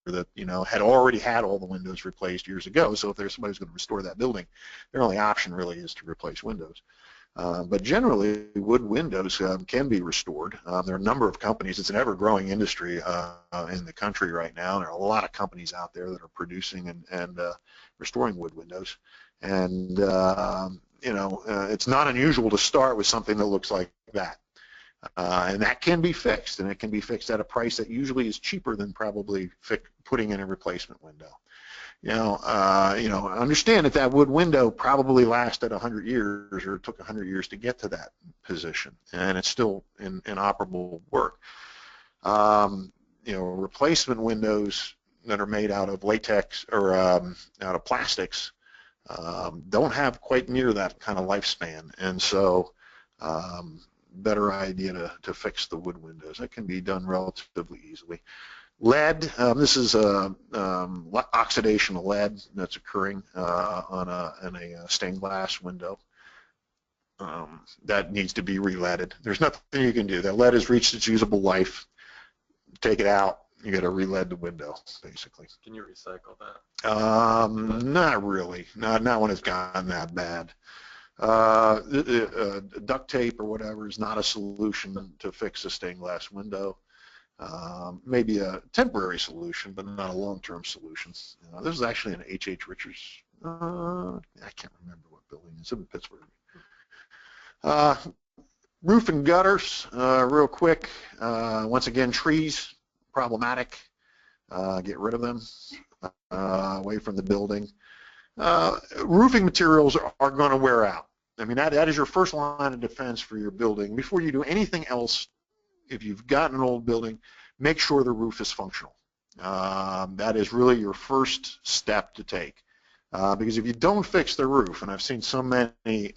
that had already had all the windows replaced years ago. So if there's somebody who's going to restore that building, their only option really is to replace windows. But generally, wood windows can be restored. There are a number of companies. It's an ever-growing industry in the country right now. There are a lot of companies out there that are producing and restoring wood windows. And, it's not unusual to start with something that looks like that. And that can be fixed, and it can be fixed at a price that usually is cheaper than probably putting in a replacement window. Understand that wood window probably lasted 100 years, or took 100 years to get to that position, and it's still in operable work. Replacement windows that are made out of latex or out of plastics don't have quite near that kind of lifespan, and so better idea to fix the wood windows. That can be done relatively easily. Lead, this is oxidation of lead that's occurring on a stained glass window. That needs to be re-leaded. There's nothing you can do. That lead has reached its usable life. Take it out. You got to re-lead the window, basically. Can you recycle that? Not really. Not when it's gotten that bad. Duct tape or whatever is not a solution to fix a stained glass window. Maybe a temporary solution, but not a long-term solution. This is actually an H.H. Richards. I can't remember what building it's in Pittsburgh. Roof and gutters, real quick. Once again, trees, problematic. Get rid of them away from the building. Roofing materials are going to wear out. I mean, that is your first line of defense for your building. Before you do anything else, if you've got an old building, make sure the roof is functional. That is really your first step to take. Because if you don't fix the roof, and I've seen so many,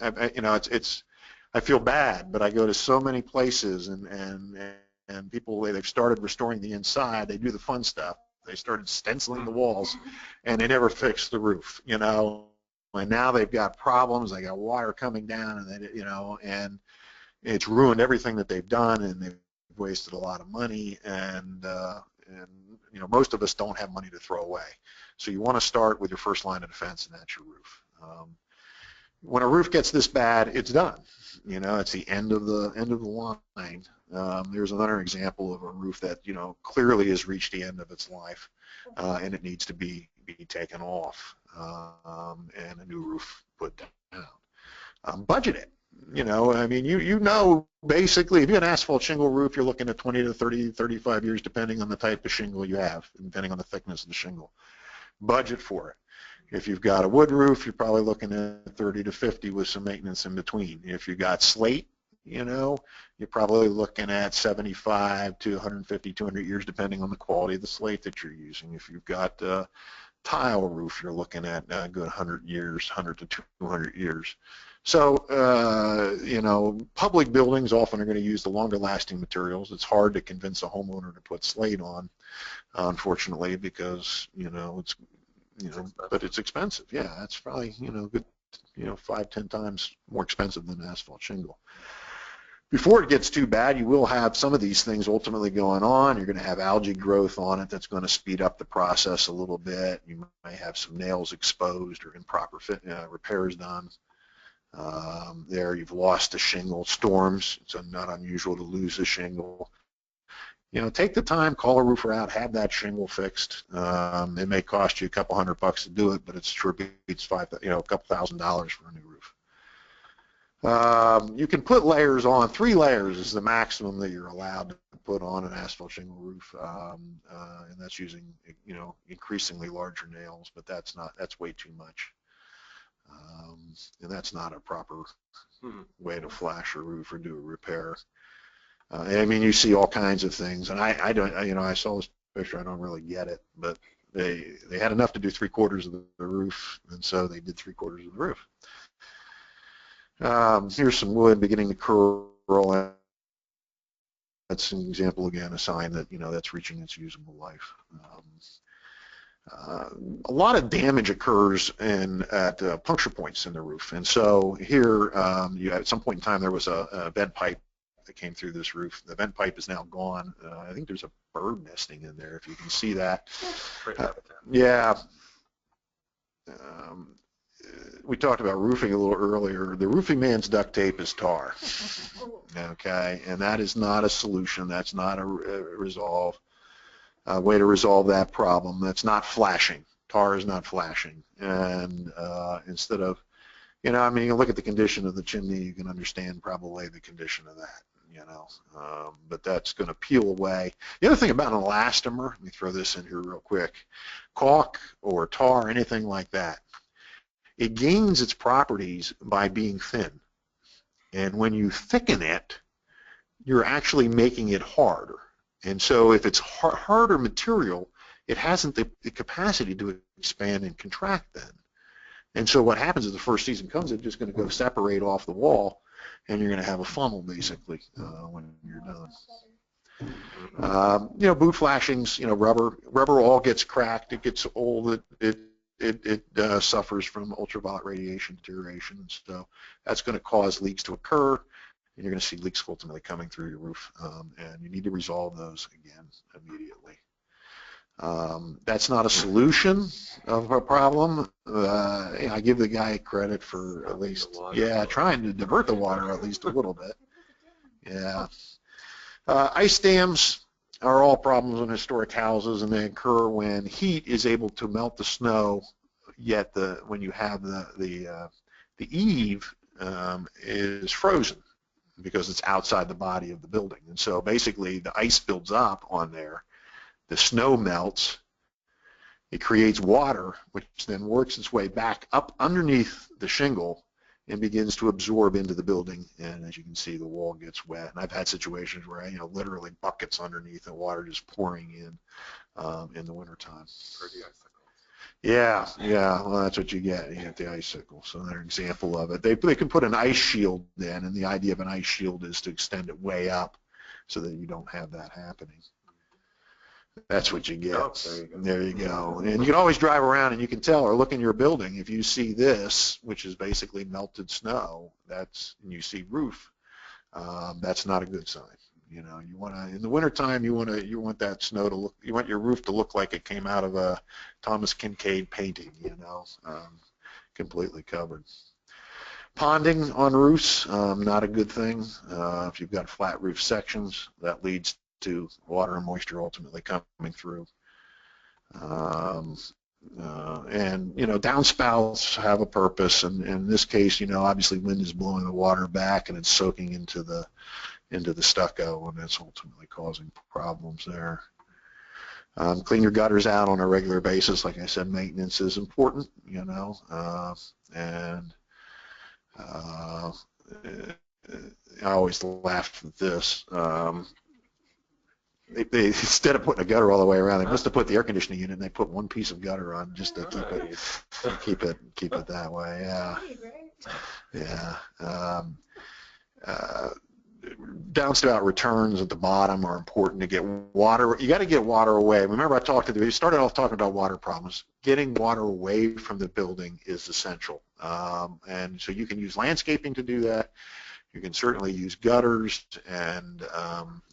I feel bad, but I go to so many places and people, they've started restoring the inside, they do the fun stuff. They started stenciling the walls, and they never fixed the roof, And now they've got problems. They got water coming down, and and it's ruined everything that they've done, and they've wasted a lot of money. And most of us don't have money to throw away. So you want to start with your first line of defense, and that's your roof. When a roof gets this bad, it's done. It's the end of the line. There's another example of a roof that clearly has reached the end of its life, and it needs to be taken off, and a new roof put down. Budget it. Basically, if you have an asphalt shingle roof, you're looking at 20 to 30, 35 years, depending on the type of shingle you have, depending on the thickness of the shingle. Budget for it. If you've got a wood roof, you're probably looking at 30 to 50 with some maintenance in between. If you've got slate, you're probably looking at 75 to 150, 200 years, depending on the quality of the slate that you're using. If you've got a tile roof, you're looking at a good 100 years, 100 to 200 years. So, public buildings often are going to use the longer lasting materials. It's hard to convince a homeowner to put slate on, unfortunately, because, but it's expensive. Yeah, it's probably, good, 5-10 times more expensive than asphalt shingle. Before it gets too bad, you will have some of these things ultimately going on. You're going to have algae growth on it that's going to speed up the process a little bit. You may have some nails exposed or improper repairs done. There, you've lost the shingle. Storms, it's not unusual to lose a shingle. Take the time, call a roofer out, have that shingle fixed. It may cost you a couple $100 to do it, but it's sure beats a couple $1,000 for a new roof. You can put layers on. 3 layers is the maximum that you're allowed to put on an asphalt shingle roof, and that's using increasingly larger nails, but that's way too much. And that's not a proper way to flash a roof or do a repair. You see all kinds of things, and I don't, I saw this picture, I don't really get it, but they had enough to do 3/4 of the roof, and so they did 3/4 of the roof. Here's some wood beginning to curl. That's an example, again, a sign that, that's reaching its usable life. A lot of damage occurs at puncture points in the roof, and so here, at some point in time, there was a vent pipe that came through this roof. The vent pipe is now gone. I think there's a bird nesting in there, if you can see that. Yeah. We talked about roofing a little earlier. The roofing man's duct tape is tar. Okay, and that is not a solution. That's not a way to resolve that problem. That's not flashing. Tar is not flashing. And instead of, you look at the condition of the chimney, you can understand probably the condition of that. But that's going to peel away. The other thing about an elastomer, let me throw this in here real quick, caulk or tar, anything like that, it gains its properties by being thin. And when you thicken it, you're actually making it harder. And so if it's harder material, it hasn't the capacity to expand and contract then. And so what happens is the first season comes, it's just going to go separate off the wall, and you're going to have a funnel, basically, when you're done. You know, boot flashings, you know, rubber all gets cracked, it gets old, it suffers from ultraviolet radiation deterioration, and so that's going to cause leaks to occur, and you're going to see leaks ultimately coming through your roof, and you need to resolve those again immediately. That's not a solution of a problem. I give the guy credit for at least, yeah, trying to divert the water at least a little bit. Yeah. Ice dams are all problems in historic houses, and they occur when heat is able to melt the snow, yet when you have the eave is frozen because it's outside the body of the building. And so basically the ice builds up on there, the snow melts, it creates water, which then works its way back up underneath the shingle and begins to absorb into the building, and as you can see, the wall gets wet. And I've had situations where, you know, literally buckets underneath and water just pouring in the wintertime. Pretty icicles. Yeah, yeah, well, that's what you get. You get the icicle. So another example of it. They can put an ice shield in, and the idea of an ice shield is to extend it way up so that you don't have that happening. That's what you get. Oh, there you go. And you can always drive around and you can tell or look in your building if you see this, which is basically melted snow, and you see roof, that's not a good sign. You know, you want to, in the wintertime, you want that snow to look, you want your roof to look like it came out of a Thomas Kincaid painting, you know, completely covered. Ponding on roofs, not a good thing. If you've got flat roof sections, that leads to water and moisture ultimately coming through. And you know, downspouts have a purpose, and in this case, you know, obviously wind is blowing the water back and it's soaking into the stucco, and that's ultimately causing problems there. Clean your gutters out on a regular basis. Like I said, maintenance is important, you know, and I always laugh at this. They instead of putting a gutter all the way around, they must have put the air conditioning unit and they put one piece of gutter on just to keep it that way. Yeah, yeah. Downspout returns at the bottom are important to get water. You got to get water away. Remember, we started off talking about water problems. Getting water away from the building is essential, and so you can use landscaping to do that. You can certainly use gutters and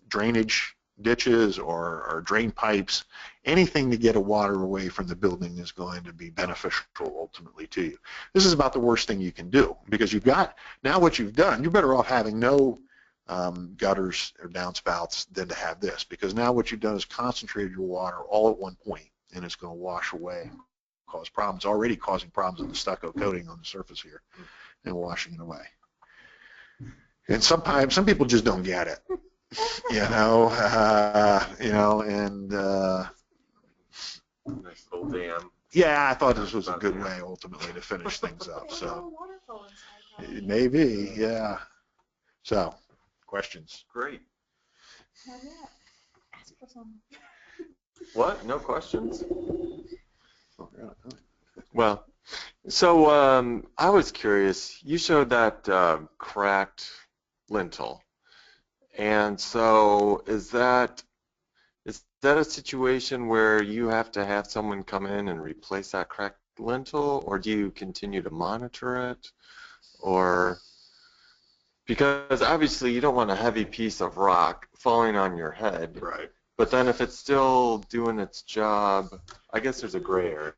drainage ditches or drain pipes. Anything to get water away from the building is going to be beneficial ultimately to you. This is about the worst thing you can do, because you've got, now what you've done, you're better off having no gutters or downspouts than to have this, because now what you've done is concentrated your water all at one point, and it's going to wash away, cause problems, already causing problems in the stucco coating on the surface here, and washing it away. And sometimes some people just don't get it. You know, and nice little dam. yeah, I thought this was a good way ultimately to finish things up. So maybe, yeah. So, questions? Great. What? No questions. Well, so I was curious. You showed that cracked lintel. And so is that a situation where you have to have someone come in and replace that cracked lintel, or do you continue to monitor it? Or because obviously you don't want a heavy piece of rock falling on your head. Right. But then if it's still doing its job, I guess there's a gray area.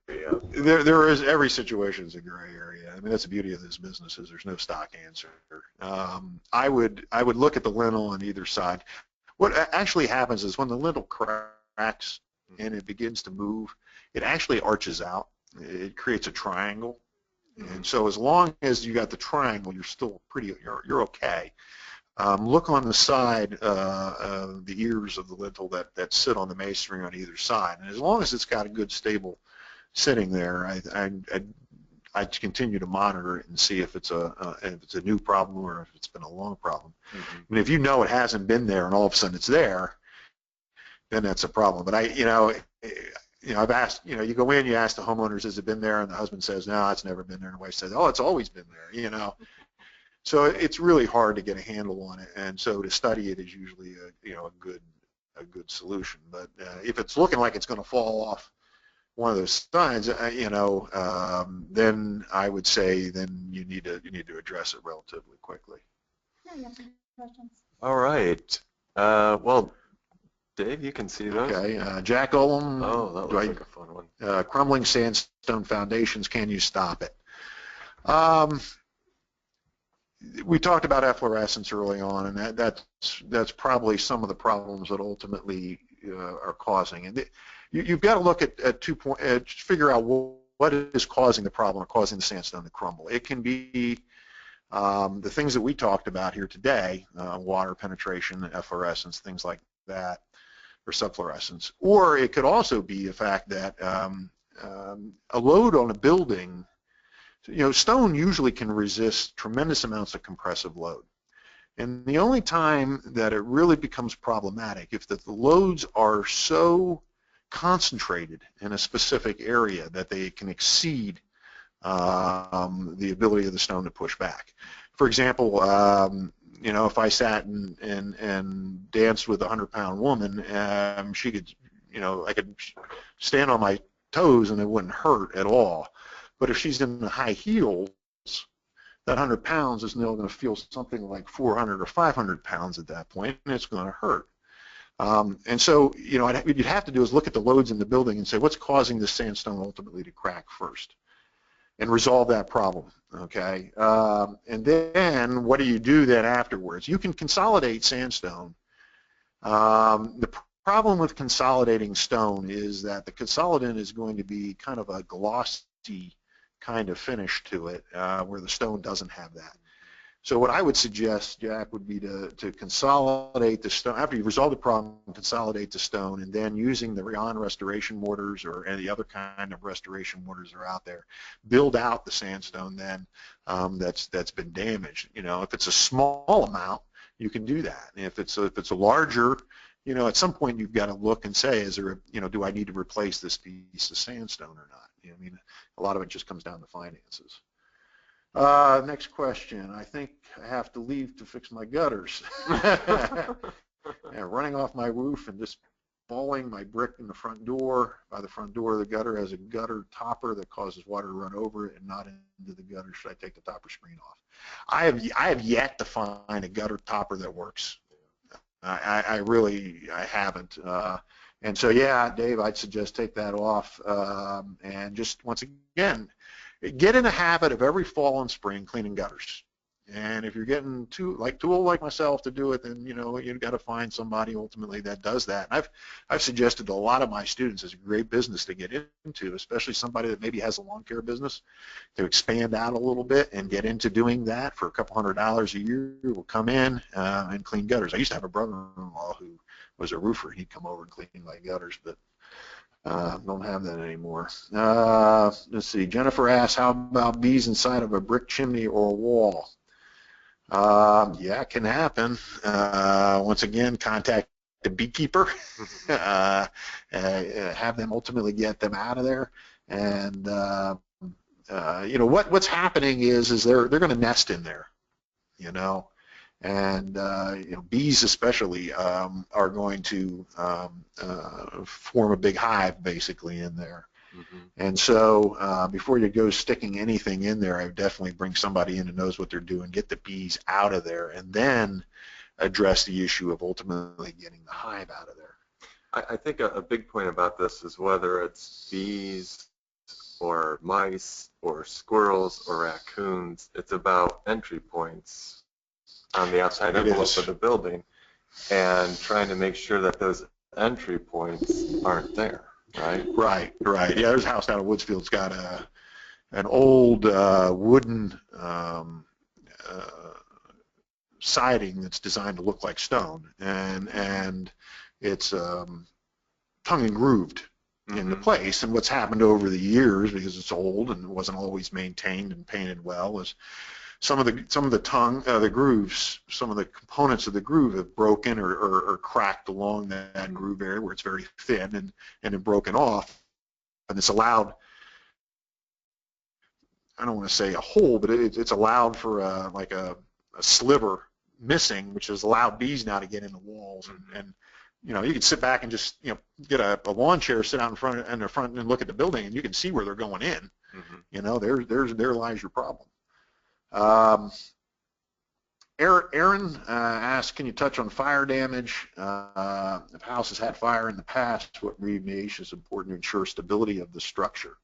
There is, every situation is a gray area. I mean, that's the beauty of this business, is there's no stock answer. I would look at the lintel on either side. What actually happens is when the lintel cracks and it begins to move, it actually arches out. It creates a triangle. And so as long as you got the triangle, you're still you're okay. Look on the side, the ears of the lintel that sit on the masonry on either side, and as long as it's got a good stable sitting there, I'd continue to monitor it and see if it's a new problem or if it's been a long problem. I mean, if you know it hasn't been there and all of a sudden it's there, then that's a problem. But I've asked, you go in, you ask the homeowners, has it been there, and the husband says, no, it's never been there, and the wife says, oh, it's always been there, So it's really hard to get a handle on it, and so to study it is usually a good a good solution. But if it's looking like it's going to fall off one of those sides, then I would say then you need to address it relatively quickly. I got some questions. All right. Well, Dave, you can see those. Okay, Jack Ullum. Oh, that looks like a fun one. Crumbling sandstone foundations. Can you stop it? We talked about efflorescence early on, and that's probably some of the problems that ultimately are causing. And you've got to look at 2 points, figure out what is causing the problem or causing the sandstone to crumble. It can be the things that we talked about here today, water penetration, efflorescence, things like that, or subflorescence. Or it could also be the fact that a load on a building, stone usually can resist tremendous amounts of compressive load. And the only time that it really becomes problematic if the loads are so concentrated in a specific area that they can exceed the ability of the stone to push back. For example, if I sat and danced with a 100-pound woman, she could, I could stand on my toes and it wouldn't hurt at all. But if she's in the high heels, that 100 pounds is now going to feel something like 400 or 500 pounds at that point, and it's going to hurt. And so, what you'd have to do is look at the loads in the building and say, what's causing the sandstone ultimately to crack first, and resolve that problem, okay? And then what do you do then afterwards? You can consolidate sandstone. The problem with consolidating stone is that the consolidant is going to be kind of a glossy kind of finish to it, where the stone doesn't have that. So what I would suggest, Jack, would be to consolidate the stone. After you resolve the problem, consolidate the stone, and then using the Rayon restoration mortars or any other kind of restoration mortars that are out there, build out the sandstone then that's been damaged. If it's a small amount, you can do that. And if it's a larger, at some point you've got to look and say, is there do I need to replace this piece of sandstone or not? A lot of it just comes down to finances. Next question. I think I have to leave to fix my gutters. Running off my roof and just falling my brick in the front door. By the front door, the gutter has a gutter topper that causes water to run over it and not into the gutter. Should I take the topper screen off? I have yet to find a gutter topper that works. I haven't. And so, yeah, Dave, I'd suggest take that off and just, once again, get in the habit of every fall and spring cleaning gutters. And if you're getting too old like myself to do it, then you've got to find somebody ultimately that does that. And I've suggested to a lot of my students it's a great business to get into, especially somebody that maybe has a lawn care business, to expand out a little bit and get into doing that for a couple $100 a year. Will come in and clean gutters. I used to have a brother-in-law who was a roofer. He'd come over and clean my gutters, but don't have that anymore. Let's see. Jennifer asks, how about bees inside of a brick chimney or a wall? Yeah, it can happen. Once again, contact the beekeeper. Have them ultimately get them out of there. And what's happening is they're going to nest in there. And bees especially are going to form a big hive basically in there. Mm-hmm. And so before you go sticking anything in there, I would definitely bring somebody in who knows what they're doing, get the bees out of there, and then address the issue of ultimately getting the hive out of there. I think a big point about this is whether it's bees or mice or squirrels or raccoons, it's about entry points on the outside envelope of the building and trying to make sure that those entry points aren't there. Right. Yeah, there's a house down in Woodsfield. It's got an old wooden siding that's designed to look like stone, and it's tongue and grooved into place. And what's happened over the years, because it's old and it wasn't always maintained and painted well, is some of the grooves, some of the components of the groove have broken or cracked along that groove area where it's very thin and have broken off, and it's allowed, I don't want to say a hole, but it's allowed for like a sliver missing, which has allowed bees now to get in the walls and you know, you can sit back and just, you know, get a lawn chair, sit out in the front and look at the building, and you can see where they're going in. You know, there lies your problem. Aaron asked, can you touch on fire damage? If a house has had fire in the past, what remediation is important to ensure stability of the structure?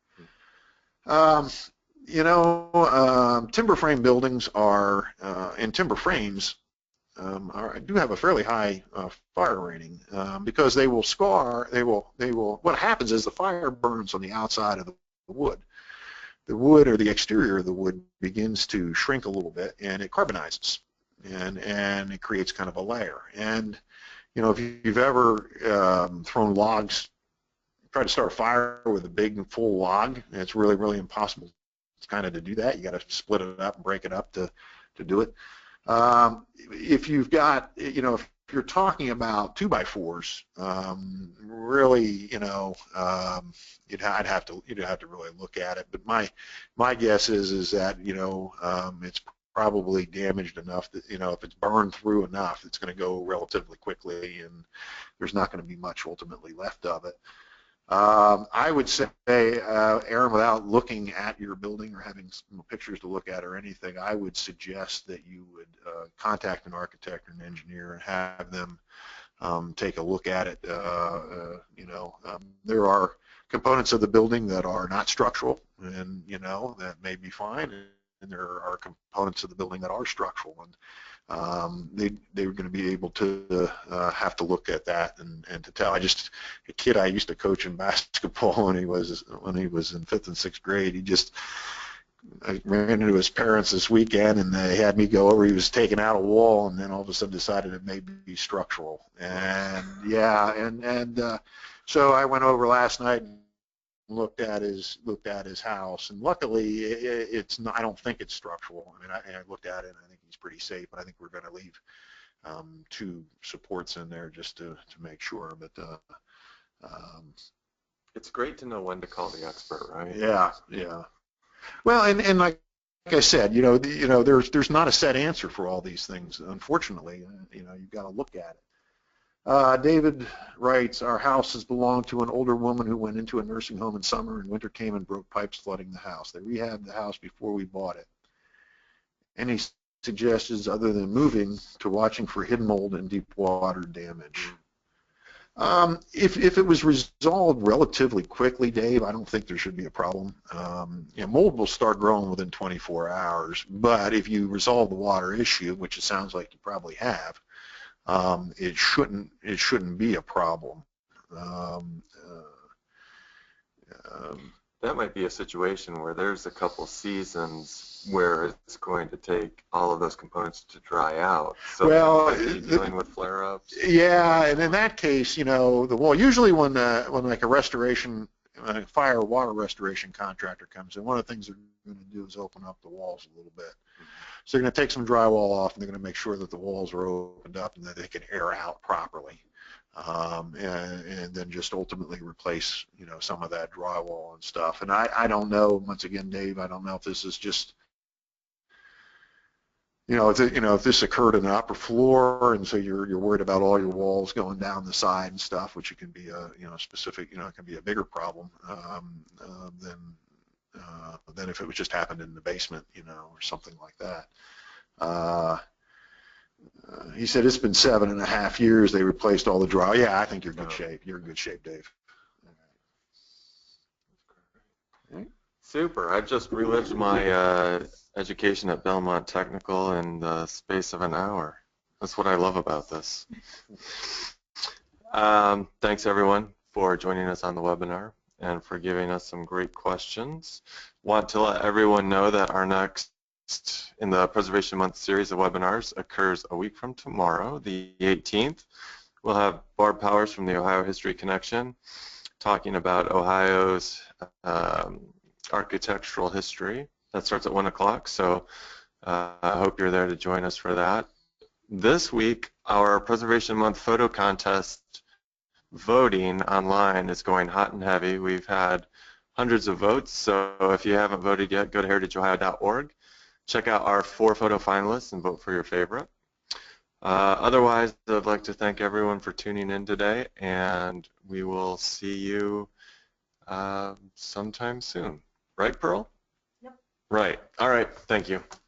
You know, timber frame buildings are, and timber frames do have a fairly high fire rating because they will scar, what happens is the fire burns on the outside of the wood. The wood or the exterior of the wood begins to shrink a little bit and it carbonizes. And it creates kind of a layer. And you know, if you've ever thrown logs, try to start a fire with a big and full log, it's really, really impossible. It's kind of to do that. You got to split it up and break it up to do it. If you've got, you know, if you're talking about 2x4s, really, you know, you'd have to really look at it. But my guess is that, you know, it's probably damaged enough that, you know, if it's burned through enough, it's going to go relatively quickly and there's not going to be much ultimately left of it. I would say, Aaron, without looking at your building or having some pictures to look at or anything, I would suggest that you would contact an architect or an engineer and have them take a look at it. You know, there are components of the building that are not structural, and you know, that may be fine. And there are components of the building that are structural, and they were going to be able to have to look at that and to tell. A kid I used to coach in basketball when he was in 5th and 6th grade. I ran into his parents this weekend, and they had me go over. He was taking out a wall, and then all of a sudden decided it may be structural. And yeah, and so I went over last night and looked at his house, and luckily it's not, I don't think it's structural. I mean, I looked at it and I think he's pretty safe, but I think we're going to leave 2 supports in there just to make sure. But it's great to know when to call the expert, right? Yeah. Well, and like I said, you know, there's not a set answer for all these things. Unfortunately, you know, you've got to look at it. David writes, our house has belonged to an older woman who went into a nursing home in summer, and winter came and broke pipes flooding the house. They rehabbed the house before we bought it. Any suggestions other than moving to watching for hidden mold and deep water damage? If it was resolved relatively quickly, Dave, I don't think there should be a problem. You know, mold will start growing within 24 hours, but if you resolve the water issue, which it sounds like you probably have, it shouldn't be a problem. That might be a situation where there's a couple seasons where it's going to take all of those components to dry out. So well, dealing with flare-ups. Yeah, and in that case, you know, the wall. Usually, when like a restoration, fire or water restoration contractor comes in, one of the things they're going to do is open up the walls a little bit. So they're going to take some drywall off, and they're going to make sure that the walls are opened up and that they can air out properly, and then just ultimately replace, you know, some of that drywall and stuff. And I don't know, once again, Dave, I don't know if this is just, you know, if this occurred in the upper floor, and so you're worried about all your walls going down the side and stuff, which it can be a, you know, specific, you know, it can be a bigger problem than if it was just happened in the basement, you know, or something like that. He said it's been 7.5 years. They replaced all the drywall. Yeah, I think you're in good shape. You're in good shape, Dave. Okay. Super. I just relived my education at Belmont Technical in the space of an hour. That's what I love about this. Thanks, everyone, for joining us on the webinar and for giving us some great questions. Want to let everyone know that our next in the Preservation Month series of webinars occurs a week from tomorrow, the 18th. We'll have Barb Powers from the Ohio History Connection talking about Ohio's architectural history. That starts at 1 o'clock, so I hope you're there to join us for that. This week, our Preservation Month photo contest voting online is going hot and heavy. We've had hundreds of votes, so if you haven't voted yet, go to heritageohio.org. Check out our 4 photo finalists and vote for your favorite. Otherwise, I'd like to thank everyone for tuning in today, and we will see you sometime soon. Right, Pearl? Yep. Right. All right. Thank you.